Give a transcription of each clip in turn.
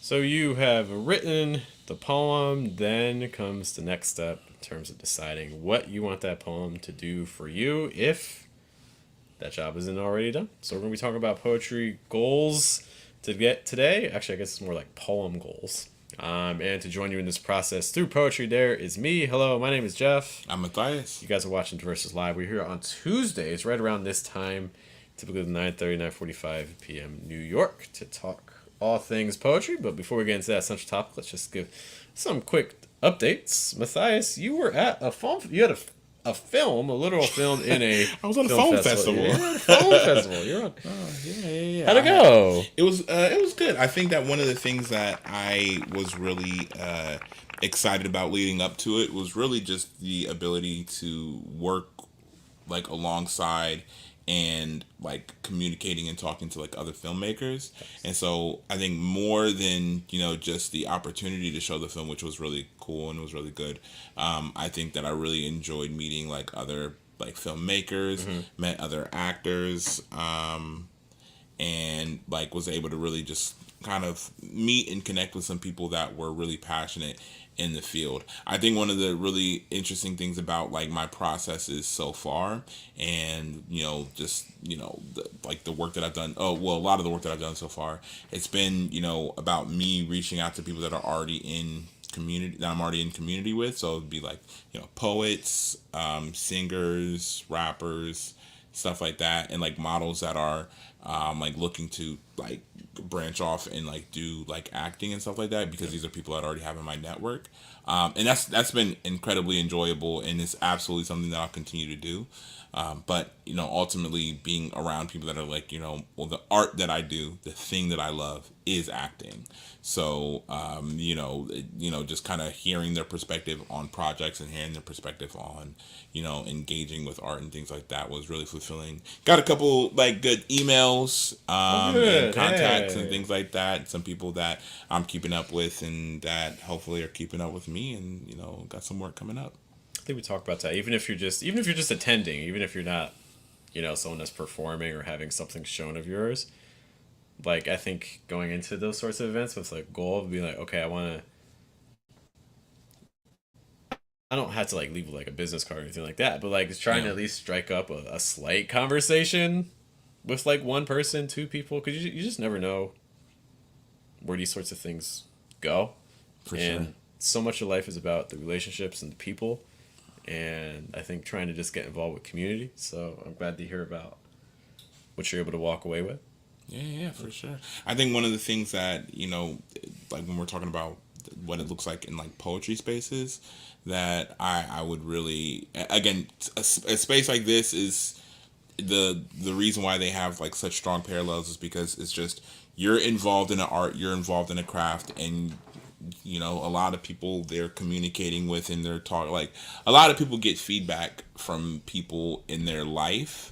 So you have written the poem, then comes the next step in terms of deciding what you want that poem to do for you if that job isn't already done. So we're going to be talking about poetry goals to get today. Actually, I guess it's more like poem goals. And to join you in this process through poetry, there is me. Hello, my name is Jeff. I'm Matthias. You guys are watching Versus Live. We're here on Tuesdays, right around this time, typically 9:30, 9:45 p.m. New York, to talk all things poetry. But before we get into that central topic, let's just give some quick updates. Matthias, you were at a film. You had a film, a literal film in a. I was on a film phone festival. Yeah, you were at a phone festival. You're on. Yeah. How'd it go? It was good. I think that one of the things that I was really excited about leading up to it was really just the ability to work like alongside and like communicating and talking to like other filmmakers. And so I think more than just the opportunity to show the film, which was really cool and was really good, I think that I really enjoyed meeting like other like filmmakers, met other actors, and like was able to really just kind of meet and connect with some people that were really passionate in the field. I think one of the really interesting things about like my processes so far, and just like the work that I've done. Oh well, a lot of the work that I've done so far, it's been about me reaching out to people that are already in community that I'm already in community with. So it'd be like poets, singers, rappers, stuff like that, and like models that are like looking to like branch off and like do like acting and stuff like that, because these are people that I already have in my network, and that's been incredibly enjoyable, and it's absolutely something that I'll continue to do. But ultimately being around people that are like well, the art that I do, the thing that I love is acting. So just kind of hearing their perspective on projects and hearing their perspective on engaging with art and things like that was really fulfilling. Got a couple like good emails, Oh, and good. contacts and Hey. things like that. Some people that I'm keeping up with and that hopefully are keeping up with me, and got some work coming up. I think we talked about that. Even if you're just attending, even if you're not, someone that's performing or having something shown of yours. Like I think going into those sorts of events with like goal of being like, okay, I don't have to like leave like a business card or anything like that, but like trying to Yeah. at least strike up a slight conversation with like one person, two people, because you just never know where these sorts of things go. For sure. And so much of life is about the relationships and the people. And I think trying to just get involved with community. So I'm glad to hear about what you're able to walk away with. Yeah, for sure. I think one of the things that, like when we're talking about what it looks like in like poetry spaces, that I would really, again, a space like this is the reason why they have like such strong parallels is because it's just you're involved in an art, you're involved in a craft, and a lot of people they're communicating with in their talk, like a lot of people get feedback from people in their life,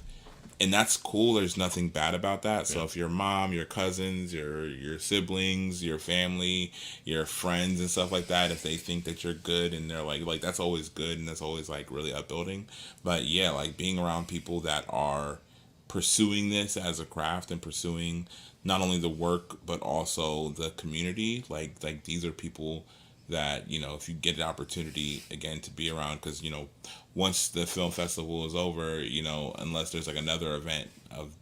and that's cool. There's nothing bad about that. Yeah. So if your mom, your cousins, your siblings, your family, your friends and stuff like that, if they think that you're good and they're like that's always good, and that's always like really upbuilding. But yeah, like being around people that are pursuing this as a craft and pursuing not only the work but also the community, like these are people that if you get an opportunity again to be around, because once the film festival is over, unless there's like another event of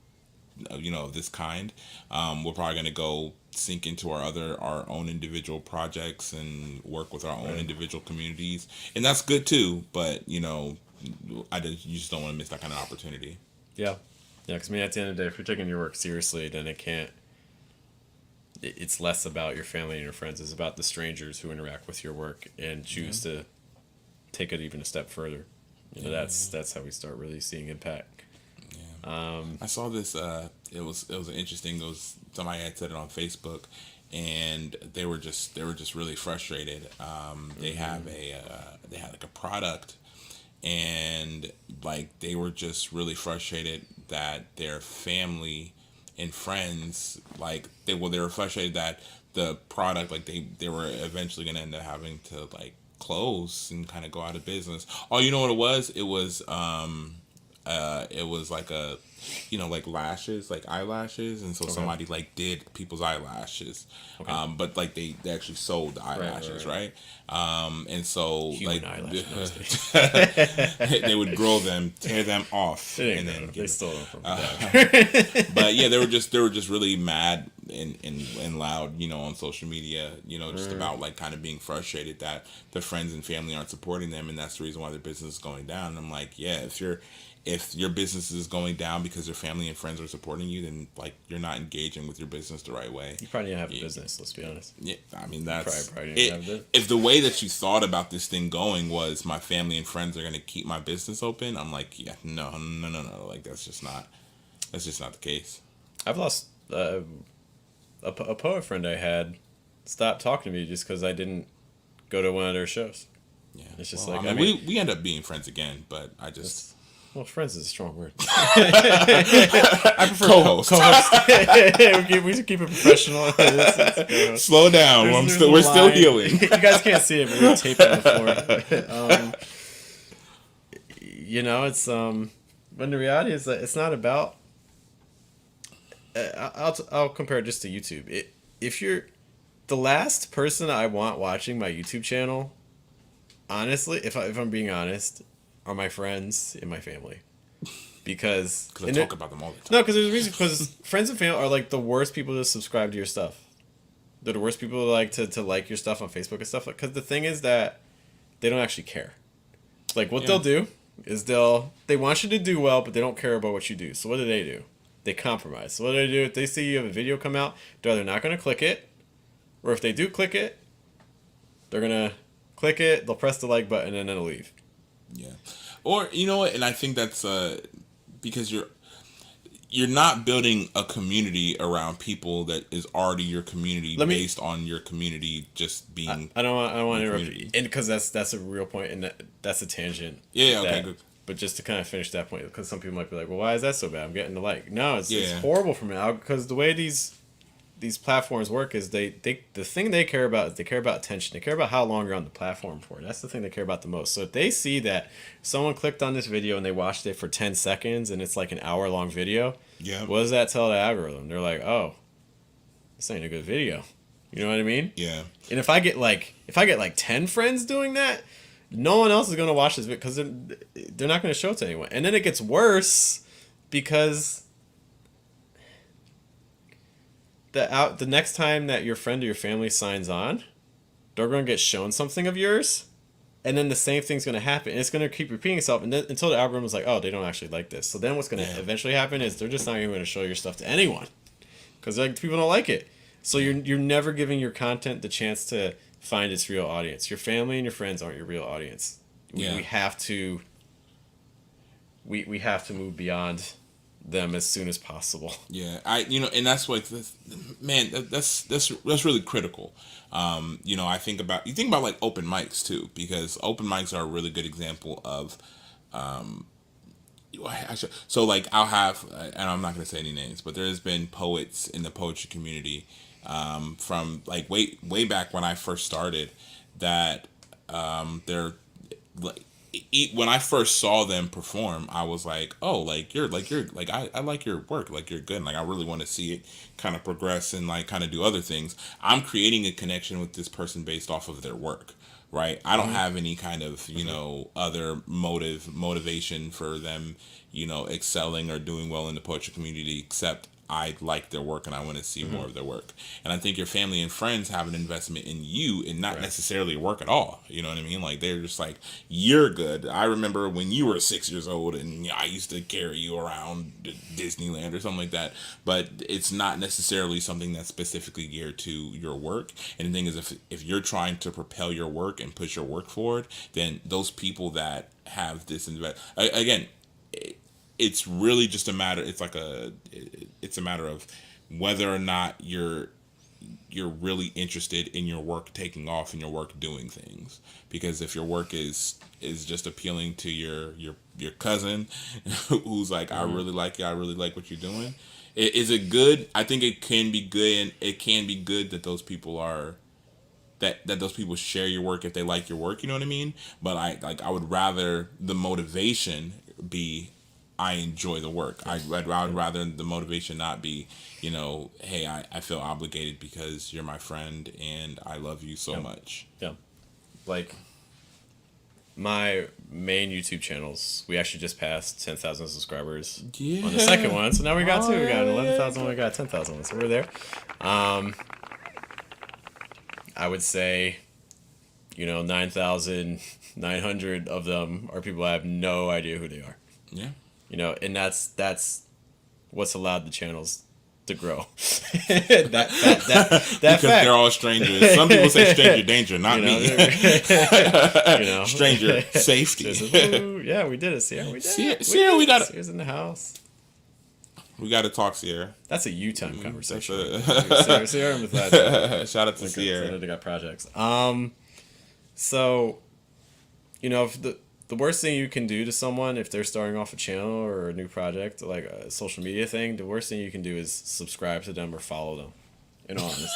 this kind, we're probably going to go sink into our own individual projects and work with our own Right. individual communities, and that's good too. But you just don't want to miss that kind of opportunity. Yeah. Yeah, because I mean, at the end of the day, if you're taking your work seriously, then it can't. It's less about your family and your friends. It's about the strangers who interact with your work and Yeah. choose to take it even a step further. Yeah. That's how we start really seeing impact. Yeah. Um, I saw this. It was interesting. It was somebody had said it on Facebook, and they were just really frustrated. They had like a product, and like they were just really frustrated that their family and friends, like they were frustrated that the product, like they were eventually gonna end up having to like close and kind of go out of business. Oh, you know what it was? It was like like lashes, like eyelashes, and so Okay. somebody like did people's eyelashes, Okay. but like they actually sold the eyelashes, right? And so Human like eyelash in those days. they would grow them, tear them off, They and didn't then know. They give stole them from dad. but yeah, they were just really mad and loud, on social media, just about like kind of being frustrated that their friends and family aren't supporting them, and that's the reason why their business is going down. And I'm like, yeah, if your business is going down because your family and friends are supporting you, then like you're not engaging with your business the right way. You probably didn't have a business. Let's be honest. Yeah, I mean that's Probably it. didn't have it. If the way that you thought about this thing going was my family and friends are gonna keep my business open, I'm like, yeah, no, like that's just not the case. I've lost a poet friend I had stopped talking to me just because I didn't go to one of their shows. Yeah, It's just well, like, I mean, we end up being friends again, but I just well, friends is a strong word. I prefer co-host. we should keep it professional. Slow down. We're still healing. You guys can't see it, but we're taping on the floor. It's when the reality is that it's not about. I'll compare it just to YouTube. If you're the last person I want watching my YouTube channel, honestly, if I'm being honest, are my friends and my family, because I talk about them all the time. no, because there's a reason. Because friends and family are like the worst people to subscribe to your stuff. They're the worst people to like to like your stuff on Facebook and stuff. Because the thing is that they don't actually care. Like what they'll do is they want you to do well, but they don't care about what you do. So what do? They compromise. So what do? If they see you have a video come out, they're either not going to click it, or if they do click it, they're going to click it, they'll press the like button, and then they'll leave. Yeah, or you know what? And I think that's because you're not building a community around people that is already your community based on your community just being. I don't want to interrupt you, and because that's a real point, and that's a tangent. Yeah. Okay. Good. But just to kind of finish that point, because some people might be like, "Well, why is that so bad? I'm getting the like." No, it's horrible for me now, because the way these platforms work is the thing they care about is they care about attention. They care about how long you're on the platform for. That's the thing they care about the most. So if they see that someone clicked on this video and they watched it for 10 seconds and it's like an hour-long video, what does that tell the algorithm? They're like, oh, this ain't a good video. You know what I mean? Yeah. And if I get like 10 friends doing that, no one else is going to watch this video because they're not going to show it to anyone. And then it gets worse because the next time that your friend or your family signs on, they're going to get shown something of yours, and then the same thing's going to happen. And it's going to keep repeating itself, and then, until the algorithm is like, oh, they don't actually like this. So then what's going to eventually happen is they're just not even going to show your stuff to anyone because like people don't like it. So you're never giving your content the chance to find its real audience. Your family and your friends aren't your real audience. We have to move beyond them as soon as possible. Yeah, and that's like that's really critical. I think about like open mics too, because open mics are a really good example of so like I'll have, and I'm not going to say any names, but there's been poets in the poetry community from like way back when I first started that they're like when I first saw them perform, I was like, oh, you're like I like your work, like you're good, and like I really want to see it kind of progress and like kind of do other things. I'm creating a connection with this person based off of their work, right? I don't have any kind of other motivation for them excelling or doing well in the poetry community, except I like their work and I want to see more of their work. And I think your family and friends have an investment in you and not necessarily work at all. You know what I mean? Like they're just like, you're good. I remember when you were 6 years old and I used to carry you around Disneyland or something like that. But it's not necessarily something that's specifically geared to your work. And the thing is, if you're trying to propel your work and push your work forward, then those people that have this again, it's really just a matter. It's a matter of whether or not you're really interested in your work taking off and your work doing things. Because if your work is just appealing to your cousin, who's like, I really like you, I really like what you're doing. Is it good? I think it can be good, and it can be good that those people are. That those people share your work if they like your work. You know what I mean? But I would rather the motivation be I enjoy the work. I'd rather the motivation not be, hey, I feel obligated because you're my friend and I love you so much. Yeah. Like, my main YouTube channels, we actually just passed 10,000 subscribers on the second one. So now we got two. We got 11,000 one, we got 10,000 one. So we're there. I would say, 9,900 of them are people I have no idea who they are. Yeah. And that's what's allowed the channels to grow. that because fact. They're all strangers. Some people say stranger danger, not me. Stranger safety. Yeah, we did it, Sierra. We did it. Sierra, we got it. Sierra's in the house. We got to talk, Sierra. That's a you time conversation. Sierra with that. Shout out to Sierra. They got projects. So, if the worst thing you can do to someone if they're starting off a channel or a new project, like a social media thing, the worst thing you can do is subscribe to them or follow them. In all honesty,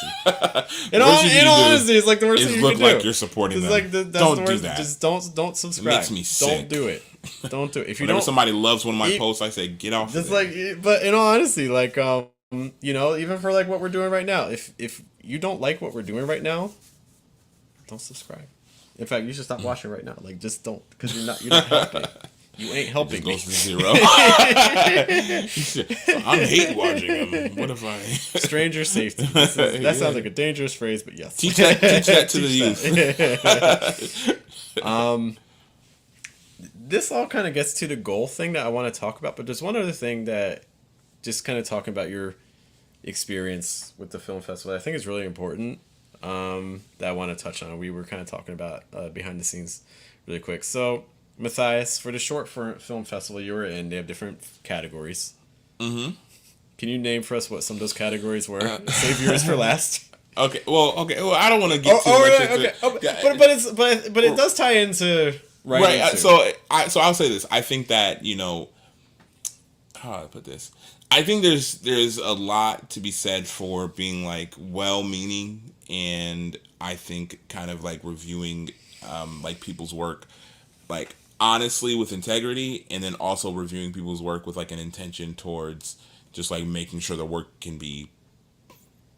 it's like the worst thing you can do. Look like you're supporting them. Like don't do that. Just don't subscribe. It makes me sick. Don't do it. Don't do it. If you Whenever somebody loves one of my posts, I say get off. Just but in all honesty, like even for like what we're doing right now, if you don't like what we're doing right now, don't subscribe. In fact, you should stop watching right now. Like, just don't, because you're not helping. You ain't helping me. Goes to zero. I'm hate watching them. What if I? Stranger safety. That sounds like a dangerous phrase, but yes. Teach that to the youth. This all kind of gets to the goal thing that I want to talk about, but there's one other thing that, just kind of talking about your experience with the film festival, I think is really important. That I want to touch on. We were kind of talking about behind the scenes really quick. So, Matthias, for the short film festival you were in, they have different categories. Mm-hmm. Can you name for us what some of those categories were? Save yours for last. Okay. Well, I don't want to get too much into. Okay. But it does tie into right. So I'll say this. I think that how do I put this? I think there's a lot to be said for being like well-meaning, and I think kind of like reviewing like people's work like honestly with integrity, and then also reviewing people's work with like an intention towards just like making sure the work can be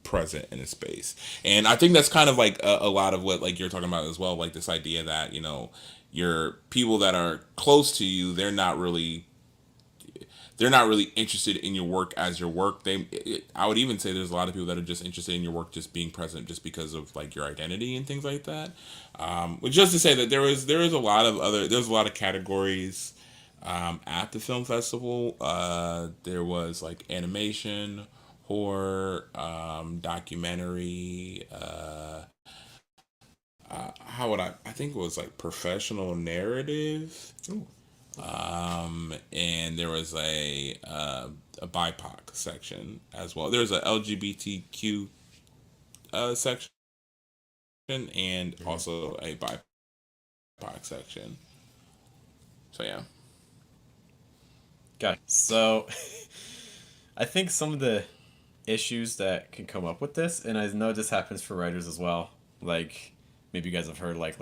present in a space. And I think that's kind of like a lot of what like you're talking about as well, like this idea that your people that are close to you, they're not really interested in your work as your work. I would even say there's a lot of people that are just interested in your work just being present just because of like your identity and things like that. But just to say that there's a lot of categories at the film festival. There was like animation, horror, documentary. I think it was like professional narrative. Ooh. And there was a BIPOC section as well. There's a LGBTQ section and also a BIPOC section. So yeah. Got it. So I think some of the issues that can come up with this, and I know this happens for writers as well, like maybe you guys have heard like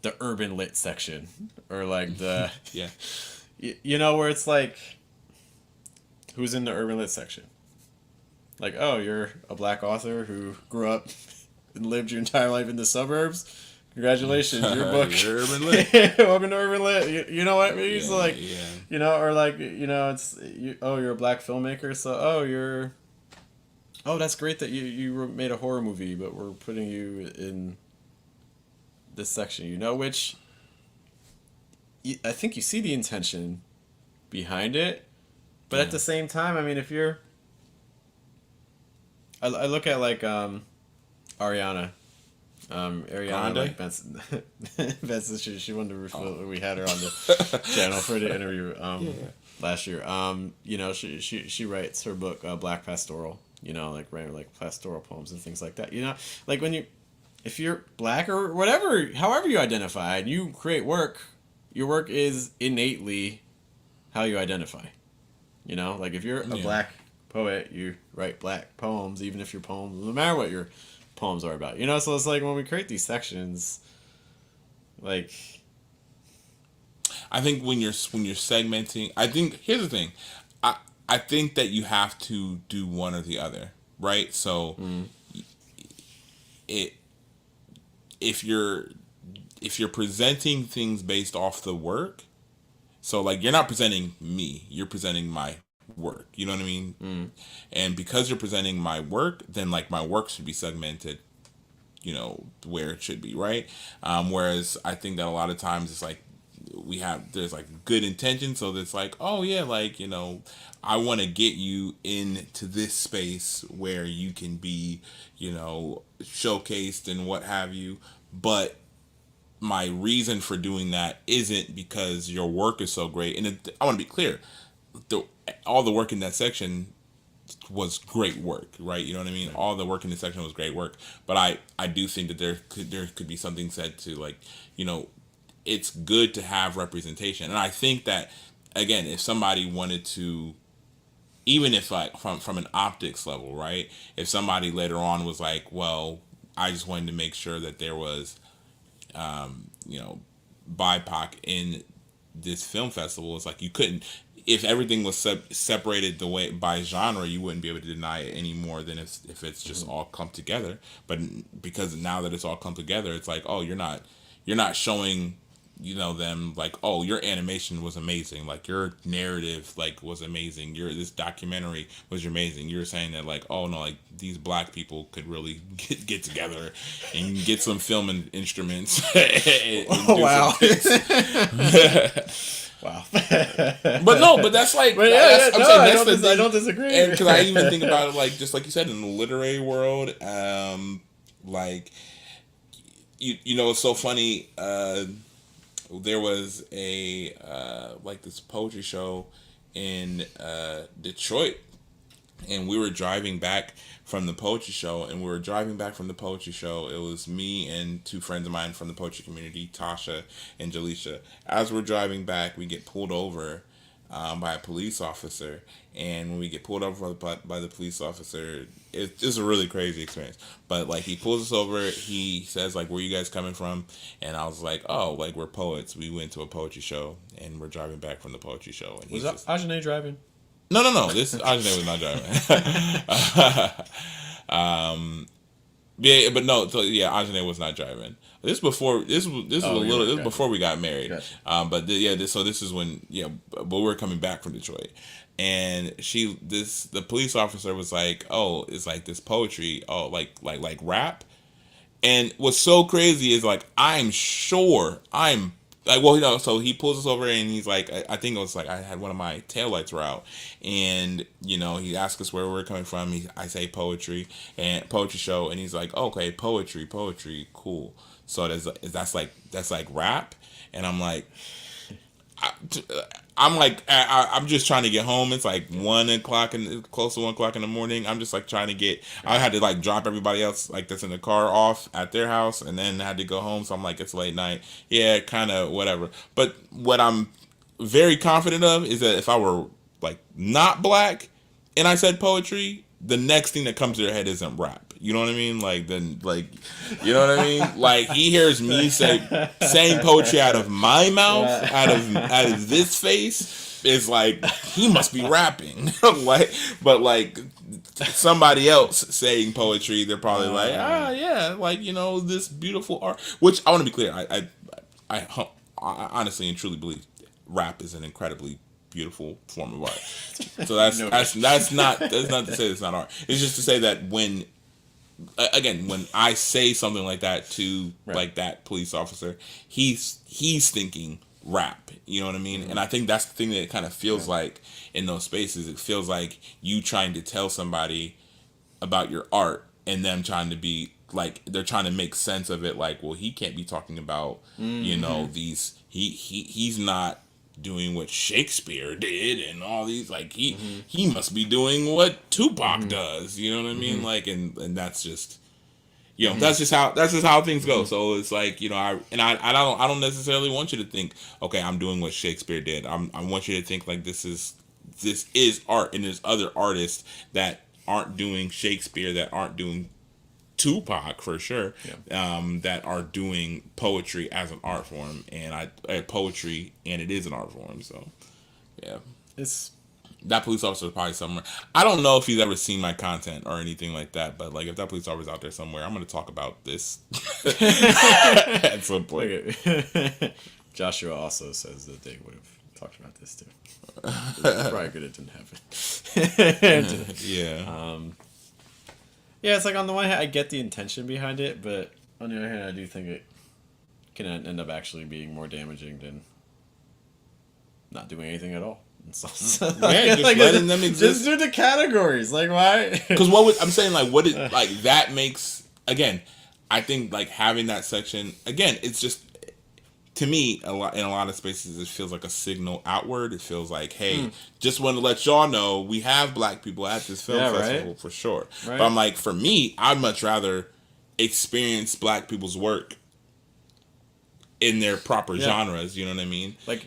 the urban lit section, or like the yeah, where it's like, who's in the urban lit section? Like, oh, you're a black author who grew up and lived your entire life in the suburbs. Congratulations, your book. You're urban lit. Welcome to urban lit. You know what I mean? It's like, or like, it's you're a black filmmaker, so that's great that you made a horror movie, but we're putting you in this section, which I think you see the intention behind it, but at the same time, I mean, if you're, I look at like Ariana like Benson, she wanted to refill. We had her on the channel for the interview last year. She writes her book Black Pastoral. Like writing like pastoral poems and things like that. Like if you're black or whatever, however you identify, and you create work, your work is innately how you identify. Like if you're a black poet, you write black poems, even if your poems, no matter what your poems are about. So it's like when we create these sections, like, I think when you're segmenting, I think here's the thing, I I think that you have to do one or the other, right? So Mm. it if you're presenting things based off the work, so like you're not presenting me, you're presenting my work. You know what I mean? Mm. And because you're presenting my work, then like my work should be segmented, where it should be, right? Whereas I think that a lot of times it's like there's like good intention, so it's like, oh yeah, like I want to get you into this space where you can be, showcased and what have you, but my reason for doing that isn't because your work is so great. And I want to be clear, the, all the work in that section was great work, right? You know what I mean? All the work in this section was great work, but I do think that there could be something said to like, it's good to have representation, and I think that again, if somebody wanted to, even if like from an optics level, right? If somebody later on was like, well, I just wanted to make sure that there was, you know, BIPOC in this film festival, it's like you couldn't, if everything was separated the way by genre, you wouldn't be able to deny it any more than if it's just all come together. But because now that it's all come together, it's like, oh, you're not showing, them like, oh, your animation was amazing, like your narrative like was amazing, this documentary was amazing. You're saying that like, oh no, like these black people could really get together and get some film instruments and Oh, do wow. some Wow. But no, but that's like, But yeah, I'm no, saying I that's don't, the I thing. don't disagree. And because I even think about it, like just like you said, in the literary world, like it's so funny. There was a like this poetry show in Detroit, and we were driving back from the poetry show, and it was me and two friends of mine from the poetry community, Tasha and Jaleisha. As we're driving back, we get pulled over by a police officer, and when we get pulled over by the police officer, it's just a really crazy experience. But like, he pulls us over, he says like, where you guys coming from? And I was like, oh, like we're poets, we went to a poetry show and we're driving back from the poetry show. And Was he's just, Ajane driving? no, this Ajane was not driving. Yeah, but no, so yeah, Ajane was not driving. This was a Oh, little, this was gotcha. before we got married. Gotcha. But this is when, but we were coming back from Detroit, and the police officer was like, oh, it's like this poetry, oh, like rap. And what's so crazy is like, I'm sure I'm like, well, so he pulls us over and he's like, I think it was like I had one of my taillights were out, and he asked us where we're coming from. I say poetry and poetry show, and he's like, oh, okay, poetry, cool. So that's like rap, and I'm like, I'm just trying to get home. It's like 1 o'clock and close to 1 o'clock in the morning. I'm just like trying to get. I had to like drop everybody else like that's in the car off at their house, and then I had to go home. So I'm like, it's late night. Yeah, kind of whatever. But what I'm very confident of is that if I were like not black and I said poetry, the next thing that comes to their head isn't rap. You know what I mean? Like then, like, you know what I mean? Like he hears me saying poetry out of my mouth, out of this face, is like he must be rapping. But like somebody else saying poetry, they're probably like, yeah, like this beautiful art. Which I want to be clear, I honestly and truly believe rap is an incredibly beautiful form of art. So that's not to say it's not art. It's just to say that when I say something like that to like that police officer, he's thinking rap. You know what I mean? Mm-hmm. And I think that's the thing that it kind of feels like in those spaces. It feels like you trying to tell somebody about your art and them trying to be like, they're trying to make sense of it. Like, well, he can't be talking about these. He's not doing what Shakespeare did and all these, like he must be doing what Tupac does, you know what I mean? Like, and that's just that's just how things go. So it's like, I don't necessarily want you to think, okay, I'm doing what Shakespeare did. I want you to think like this is art, and there's other artists that aren't doing Shakespeare, that aren't doing Tupac for sure, Yeah. that are doing poetry as an art form, and poetry, and it is an art form. So, yeah, It's that police officer is probably somewhere. I don't know if he's ever seen my content or anything like that, but like if that police officer's out there somewhere, I'm gonna talk about this at some point. okay. Joshua also says that they would have talked about this too. It's probably good it didn't happen. Yeah. Yeah, it's like on the one hand, I get the intention behind it, but on the other hand, I do think it can end up actually being more damaging than not doing anything at all. Just letting them exist. Just do the categories. Like, why? Because I'm saying, like, that makes, again, I think, like, having that section, again, it's just, to me, in a lot of spaces, it feels like a signal outward. It feels like, hey, just want to let y'all know we have black people at this film festival, right? for sure. Right. But I'm like, for me, I'd much rather experience black people's work in their proper genres. You know what I mean? Like,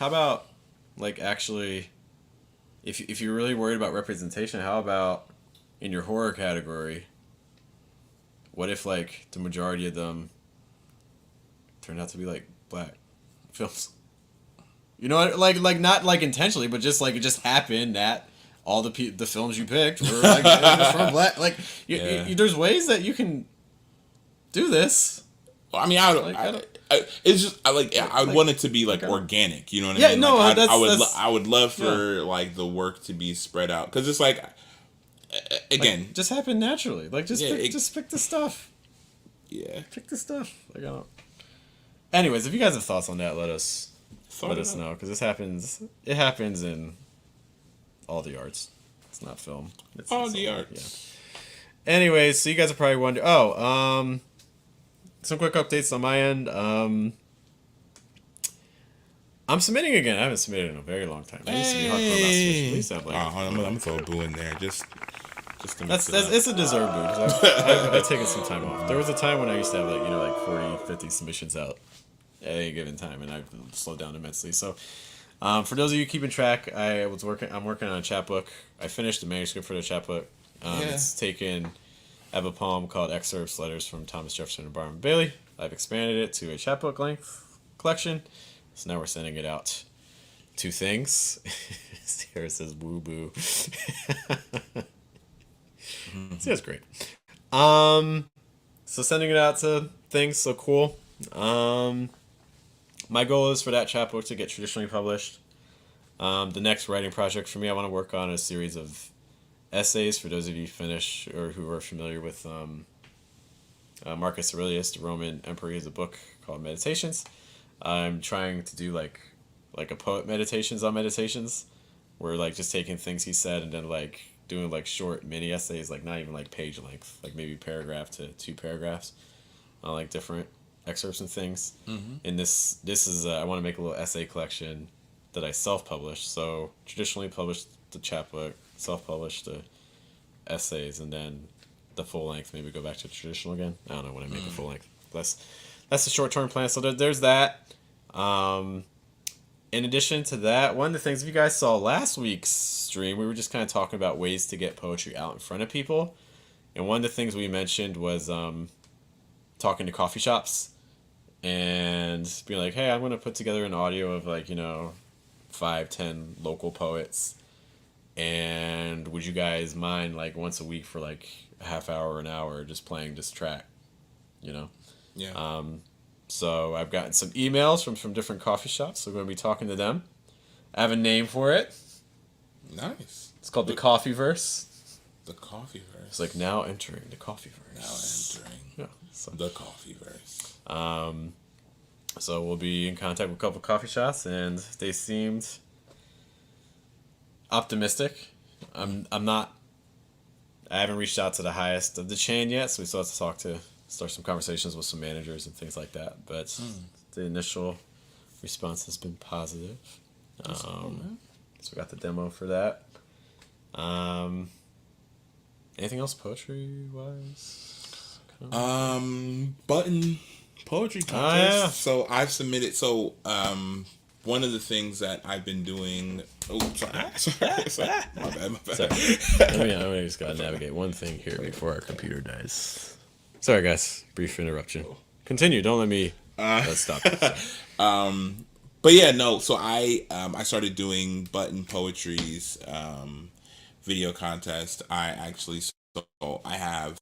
how about, like, actually, if you're really worried about representation, how about in your horror category? What if, like, the majority of them turned out to be, like, black films? You know what? Like not like intentionally, but just like it just happened that all the films you picked were like just from black. Like, there's ways that you can do this. Well, I mean, it's just I would want it to be like organic. You know what I mean? No, like, I would love for like the work to be spread out, because it's like, again, like, just happen naturally. Like, just pick the stuff. Yeah, pick the stuff. Like, I don't. Anyways, if you guys have thoughts on that, let us know, because this happens. It happens in all the arts. It's not film. It's all the arts. Yeah. Anyways, so you guys are probably wondering. Some quick updates on my end. I'm submitting again. I haven't submitted in a very long time. I used to be hardcore about Switch. I used to have, like, I'm gonna throw a boo in there just to that's it's a deserved boo, because I've taken some time off. There was a time when I used to have, like 40, 50 submissions out at any given time, and I've slowed down immensely. So, for those of you keeping track, I'm working on a chapbook. I finished the manuscript for the chapbook. It's taken. I have a poem called Excerpts, Letters from Thomas Jefferson and Barnum Bailey. I've expanded it to a chapbook length collection. So now we're sending it out to things. Here it says woo boo. See, that's great. So sending it out to things, so cool. My goal is for that chapbook to get traditionally published. The next writing project for me, I want to work on a series of essays. For those of you Finnish or who are familiar with Marcus Aurelius, the Roman emperor, has a book called Meditations. I'm trying to do like a poet meditations on meditations, where like just taking things he said and then like doing like short mini essays, like not even like page length, like maybe paragraph to 2 paragraphs on like different excerpts and things. And this is I want to make a little essay collection that I self-published. So traditionally published the chapbook, self-published the essays, and then the full length, maybe go back to traditional again. I don't know when I make a full length. That's the short-term plan. So there's that. In addition to that, one of the things, if you guys saw last week's stream, we were just kind of talking about ways to get poetry out in front of people. And one of the things we mentioned was talking to coffee shops and being like, hey, I'm going to put together an audio of 5-10 local poets. And would you guys mind like once a week for like a half hour or an hour just playing this track, Yeah. So I've gotten some emails from different coffee shops. So we're going to be talking to them. I have a name for it. Nice. It's called the Coffee Verse. The Coffee Verse. It's like now entering the Coffee Verse. The Coffee Verse. So we'll be in contact with a couple coffee shops, and they seemed optimistic. I haven't reached out to the highest of the chain yet, so we still have to start some conversations with some managers and things like that. But the initial response has been positive. Cool, man. So we got the demo for that. Anything else poetry wise? Button poetry contest. So I've submitted. So one of the things that I've been doing. Oh, sorry. My bad. My Sorry. bad. I just gotta navigate one thing here before our computer dies. Sorry, guys. Brief interruption. Continue. Don't let me. Let's stop. Sorry. But yeah, no. So I started doing button poetries, video contest. I actually so I have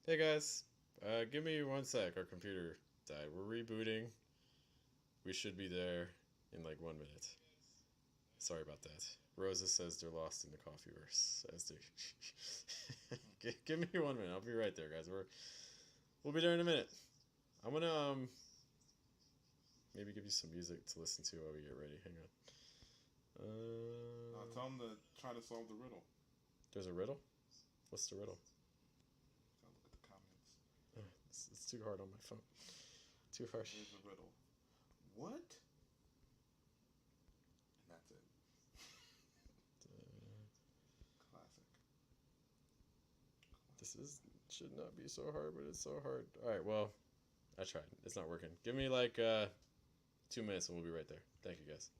Hey guys, give me one sec. Our computer died. We're rebooting. We should be there in like 1 minute. Sorry about that. Rosa says they're lost in the coffee verse. As they give me 1 minute. I'll be right there, guys. We'll be there in a minute. I'm gonna maybe give you some music to listen to while we get ready. Hang on. Tell them to try to solve the riddle. There's a riddle. What's the riddle? Look at the comments. It's too hard on my phone. Too harsh. Here's the riddle. What? And that's it. Classic. This is should not be so hard, but it's so hard. All right, well, I tried. It's not working. Give me like 2 minutes and we'll be right there. Thank you, guys.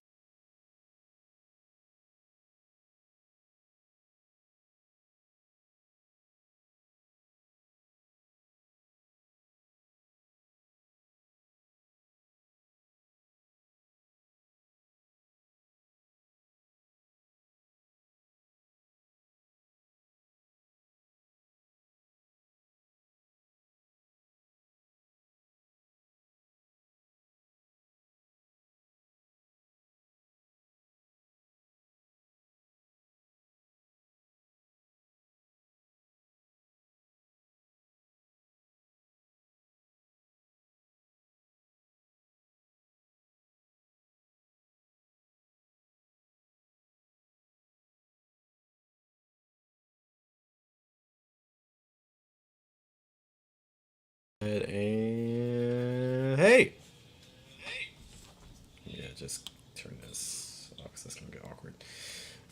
And hey, yeah, just turn this off because that's gonna get awkward.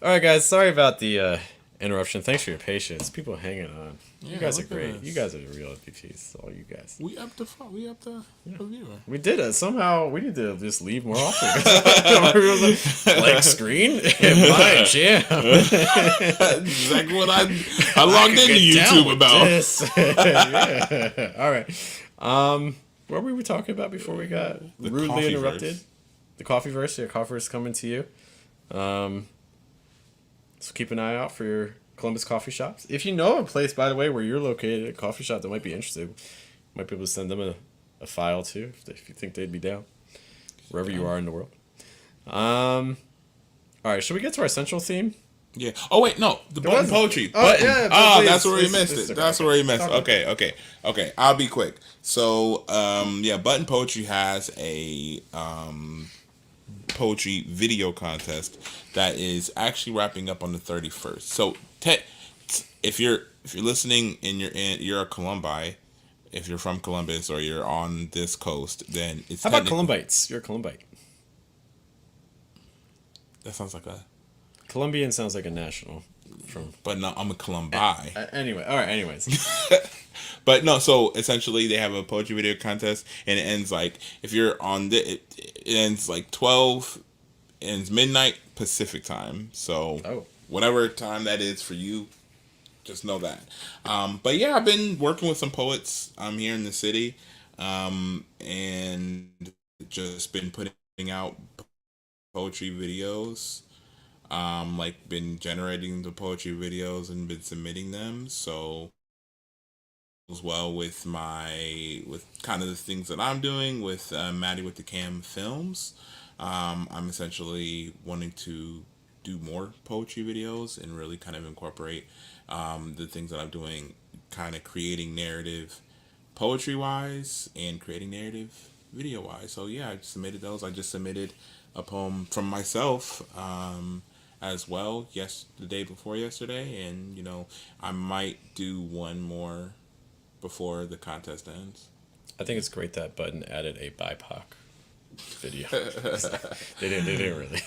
All right, guys. Sorry about the interruption. Thanks for your patience. People hanging on. You guys are look at great. us. You guys are the real MVPs. All you guys. We up the reviewer. We did it. Somehow we need to just leave more often. Like screen? My jam. That's exactly what I logged into YouTube about. Yeah. All right. What were we talking about before we got The rudely coffee interrupted? verse. The coffee verse. Yeah, coffee verse coming to you. So keep an eye out for your Columbus coffee shops. If you know a place, by the way, where you're located, a coffee shop that might be interested, might be able to send them a file too, if you think they'd be down, wherever you are in the world. All right, should we get to our central theme? Yeah. Oh wait, no, the button was- poetry. Oh, Button. yeah, Oh, please, that's where we please, missed please, it. okay, That's okay. where we missed it. Talk about Okay. I'll be quick. So, yeah, Button Poetry has a poetry video contest that is actually wrapping up on the 31st. So, if you're listening and you're a Columbi, if you're from Columbus or you're on this coast, then it's How about technically- Columbites? You're a Columbite. That sounds like a. Colombian sounds like a national. But no, I'm a Columbi. Anyway, all right. Anyways, But no, so essentially they have a poetry video contest, and it ends like if you're on it ends like 12, ends midnight Pacific time. So whatever time that is for you, just know that. But yeah, I've been working with some poets here in the city, and just been putting out poetry videos. Like been generating the poetry videos and been submitting them. So as well with kind of the things that I'm doing with Maddie with the Cam Films. I'm essentially wanting to do more poetry videos and really kind of incorporate the things that I'm doing, kind of creating narrative poetry wise and creating narrative video wise. So yeah, I submitted those. I just submitted a poem from myself as well the day before yesterday, and I might do one more before the contest ends. I think it's great that Button added a BIPOC video. They didn't really.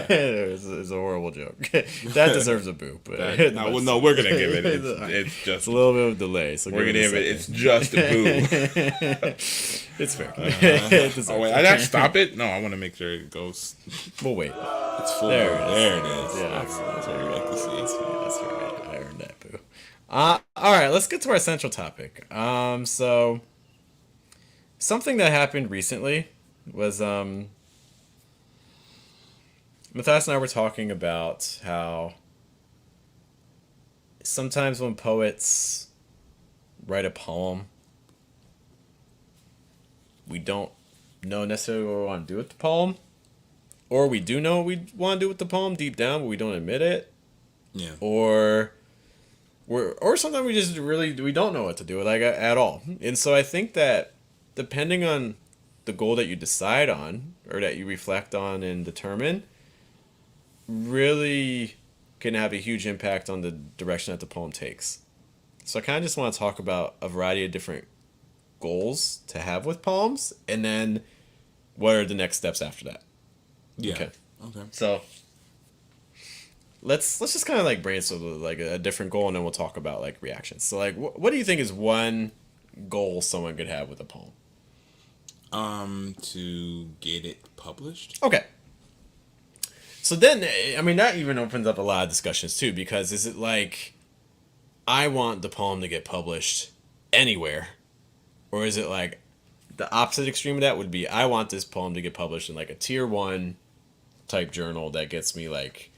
It's a horrible joke. That deserves a boo. But No, we're gonna give it. It's just it's a little bit of a delay. So we're gonna give it. It's just a boo. It's fair. Oh wait, I gotta stop it. No, I want to make sure it goes. We'll wait. It's full. There There it it is. Yeah, That's what we like to see. That's right. I earned that boo. All right, let's get to our central topic. So something that happened recently was Matthias and I were talking about how sometimes when poets write a poem, we don't know necessarily what we want to do with the poem, or we do know what we want to do with the poem deep down, but we don't admit it. Yeah. Or sometimes we just we don't know what to do with at all. And so I think that depending on the goal that you decide on or that you reflect on and determine, really can have a huge impact on the direction that the poem takes. So I kind of just want to talk about a variety of different goals to have with poems, and then what are the next steps after that. Yeah. Okay. Okay. So let's just kind of like brainstorm like a different goal, and then we'll talk about like reactions. So like, what do you think is one goal someone could have with a poem? To get it published. Okay. So then, I mean, that even opens up a lot of discussions too, because is it like, I want the poem to get published anywhere, or is it like the opposite extreme of that would be, I want this poem to get published in like a tier 1 type journal that gets me like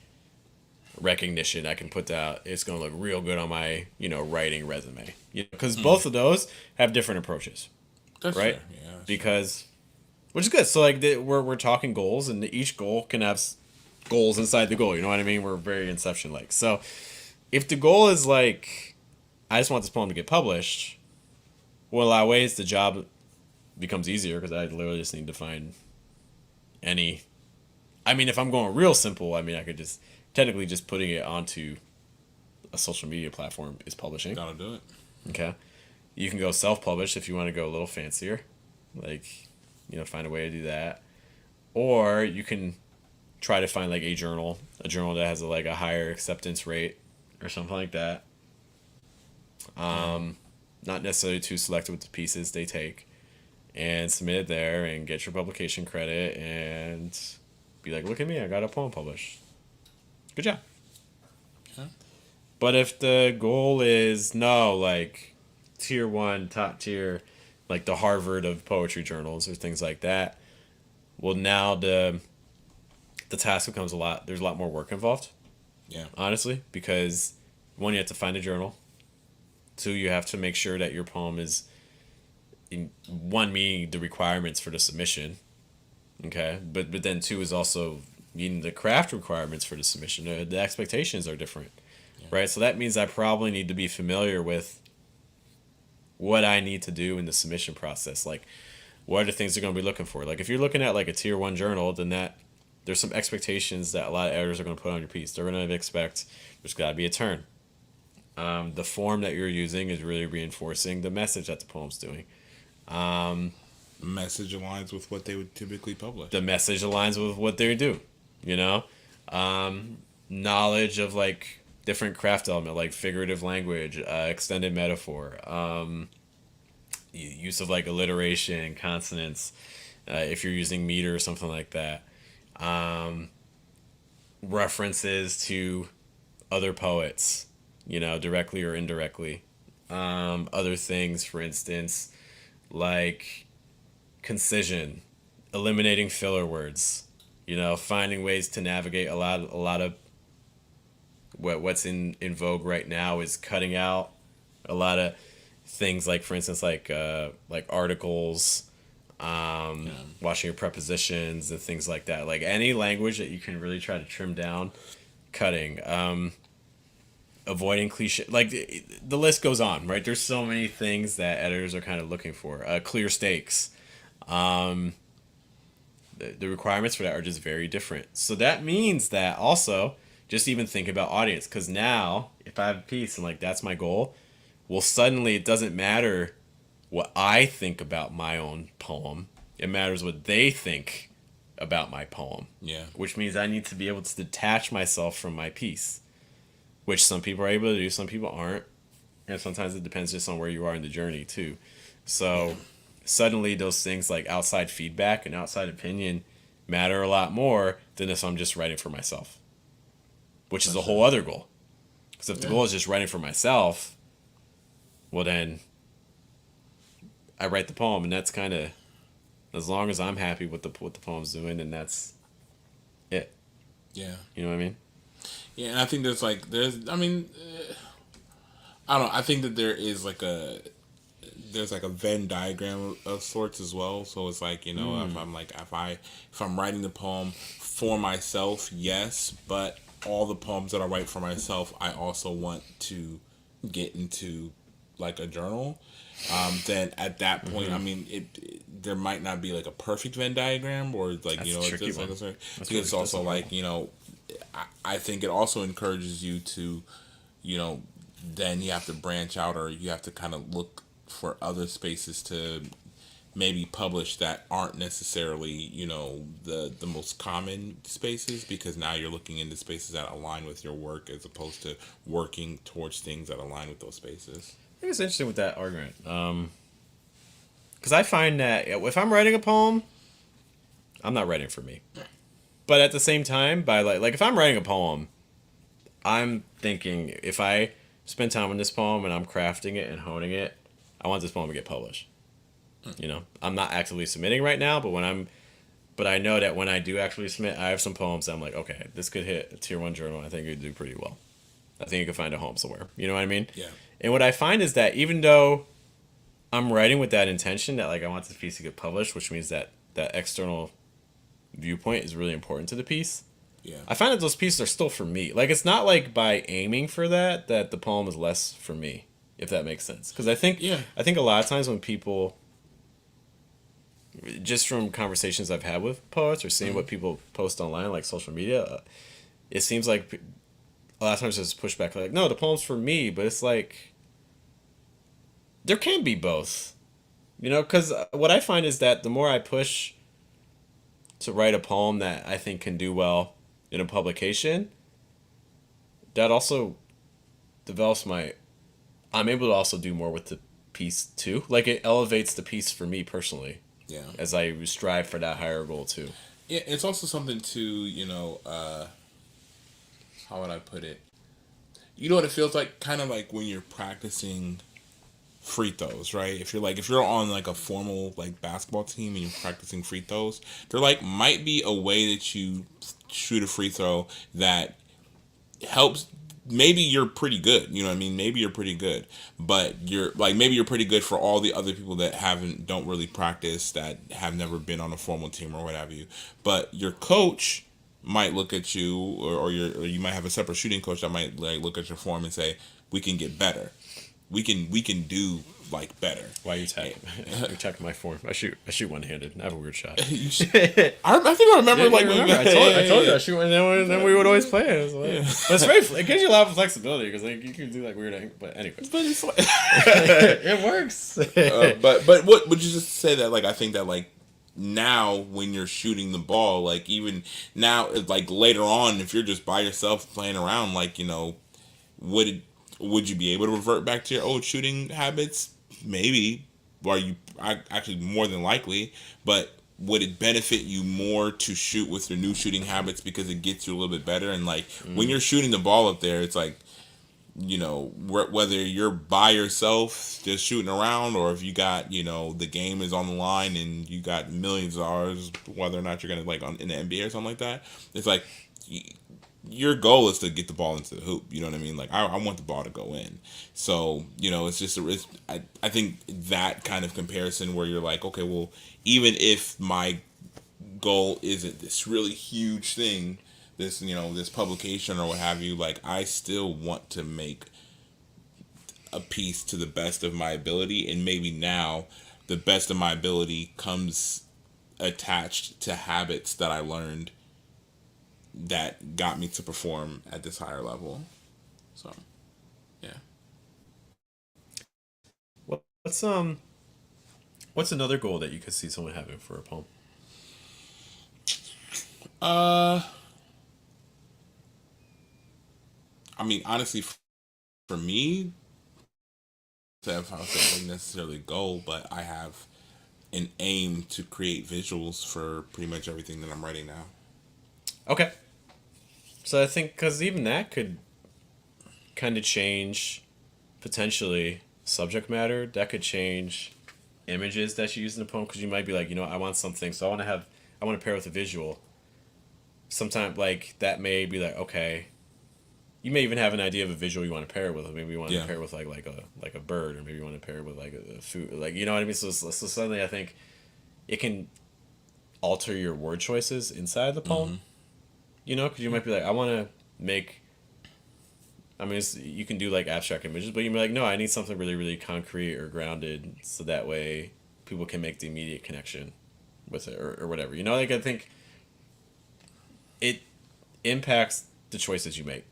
recognition. I can put that, it's going to look real good on my, writing resume. Because both of those have different approaches. That's right? fair. Yeah. Because, which is good. So like we're talking goals, and each goal can have goals inside the goal. You know what I mean? We're very Inception like. So if the goal is like, I just want this poem to get published, well, in a lot of ways the job becomes easier, because I literally just need to find any. I mean, if I'm going real simple, I mean, I could just technically just putting it onto a social media platform is publishing. Gotta do it. Okay. You can go self-publish if you want to go a little fancier, like, find a way to do that. Or you can try to find like a journal that has a higher acceptance rate or something like that. Not necessarily too selective with the pieces they take, and submit it there and get your publication credit and be like, look at me, I got a poem published. Good job. Yeah. But if the goal is no, like tier one, top tier, like the Harvard of poetry journals or things like that, well now the task becomes a lot. There's a lot more work involved, Yeah. honestly, because one, you have to find a journal. Two, you have to make sure that your poem is one, meeting the requirements for the submission. Okay, but then two is also meeting the craft requirements for the submission. The expectations are different, right? So that means I probably need to be familiar with what I need to do in the submission process. Like, what are the things they're going to be looking for? Like, if you're looking at like a tier one journal, then that there's some expectations that a lot of editors are going to put on your piece. They're going to expect there's got to be a turn. The form that you're using is really reinforcing the message that the poem's doing. Message aligns with what they would typically publish. The message aligns with what they do, you know? Knowledge of like different craft element, like figurative language, extended metaphor, use of like alliteration, consonants, if you're using meter or something like that. References to other poets, you know, directly or indirectly. Other things, for instance, like concision, eliminating filler words, you know, finding ways to navigate a lot of what's in vogue right now is cutting out a lot of things, like for instance like articles, watching your prepositions and things like that, like any language that you can really try to trim down, cutting, avoiding cliche, like the list goes on, right? There's so many things that editors are kind of looking for, clear stakes. The requirements for that are just very different. So that means that also just even think about audience, because now if I have a piece and like that's my goal, well suddenly it doesn't matter what I think about my own poem. It matters what they think about my poem. Yeah. Which means I need to be able to detach myself from my piece, which some people are able to do, some people aren't. And sometimes it depends just on where you are in the journey too. So suddenly those things like outside feedback and outside opinion matter a lot more than if I'm just writing for myself, which is a whole other goal. Because if the goal is just writing for myself, well then I write the poem, and that's kind of, as long as I'm happy with what the poem's doing, then that's it. Yeah. You know what I mean? Yeah, and I think I don't know. I think that there's like a Venn diagram of sorts as well. So it's like, you know, if I'm writing the poem for myself, yes, but all the poems that I write for myself, I also want to get into like a journal. Then at that point, I mean, there might not be like a perfect Venn diagram, or like, That's you know, a tricky it's one. like That's because it's really also like, you know, I think it also encourages you to, you know, then you have to branch out, or you have to kind of look for other spaces to maybe publish that aren't necessarily, you know, the most common spaces, because now you're looking into spaces that align with your work as opposed to working towards things that align with those spaces. I think it's interesting with that argument. Because I find that if I'm writing a poem, I'm not writing for me. But at the same time, by like if I'm writing a poem, I'm thinking if I spend time on this poem and I'm crafting it and honing it, I want this poem to get published. You know, I'm not actively submitting right now, but I know that when I do actually submit, I have some poems that I'm like, okay, this could hit a tier one journal. I think it would do pretty well. I think you could find a home somewhere. You know what I mean? Yeah. And what I find is that even though I'm writing with that intention that like I want this piece to get published, which means that that external viewpoint is really important to the piece. Yeah. I find that those pieces are still for me. Like it's not like by aiming for that the poem is less for me, if that makes sense. Because I think a lot of times when people, just from conversations I've had with poets or seeing what people post online, like social media, it seems like a lot of times there's pushback like, no, the poem's for me, but it's like there can be both, you know, because what I find is that the more I push to write a poem that I think can do well in a publication, that also develops my I'm able to also do more with the piece too. Like it elevates the piece for me personally Yeah. as I strive for that higher goal too. Yeah, it's also something to, how would I put it? You know what it feels like? Kind of like when you're practicing free throws, right? If you're on like a formal like basketball team and you're practicing free throws, there like might be a way that you shoot a free throw that helps. Maybe you're pretty good, you know what I mean? Maybe you're pretty good, but you're like maybe you're pretty good for all the other people that don't really practice, that have never been on a formal team or what have you. But your coach might look at you, or you might have a separate shooting coach that might like look at your form and say, "We can get better. We can do like better." Why you tap? You're tapping my form. I shoot one handed. I have a weird shot. I think I remember like remember. I told you I shoot one, and then we would always play it. But it's very. It gives you a lot of flexibility because like you can do like weird things. But anyways, it works. But what would you just say that like I think that like now when you're shooting the ball, like even now like later on if you're just by yourself playing around, like would would you be able to revert back to your old shooting habits? Maybe. Or actually more than likely, but would it benefit you more to shoot with your new shooting habits because it gets you a little bit better? And like when you're shooting the ball up there, it's like whether you're by yourself just shooting around, or if you got the game is on the line and you got millions of dollars, whether or not you're gonna like in the NBA or something like that, it's like your goal is to get the ball into the hoop. You know what I mean? Like I want the ball to go in. So it's just I think that kind of comparison where you're like, okay, well, even if my goal isn't this really huge thing, this publication or what have you, like I still want to make a piece to the best of my ability, and maybe now the best of my ability comes attached to habits that I learned that got me to perform at this higher level. So, yeah. What's what's another goal that you could see someone having for a poem? I mean, honestly, for me, if I would say not necessarily goal, but I have an aim to create visuals for pretty much everything that I'm writing now. Okay. So I think because even that could kind of change potentially subject matter. That could change images that you use in the poem because you might be like, I want something, so I want to pair with a visual. Sometimes like that may be like, okay, you may even have an idea of a visual you want to pair it with. Maybe you want to pair it with like a bird, or maybe you want to pair it with like a food, like you know what I mean. So suddenly I think it can alter your word choices inside the poem. Because you might be like, I want to make. I mean, you can do like abstract images, but you might be like, no, I need something really, really concrete or grounded, so that way people can make the immediate connection with it, or whatever. Like I think it impacts the choices you make.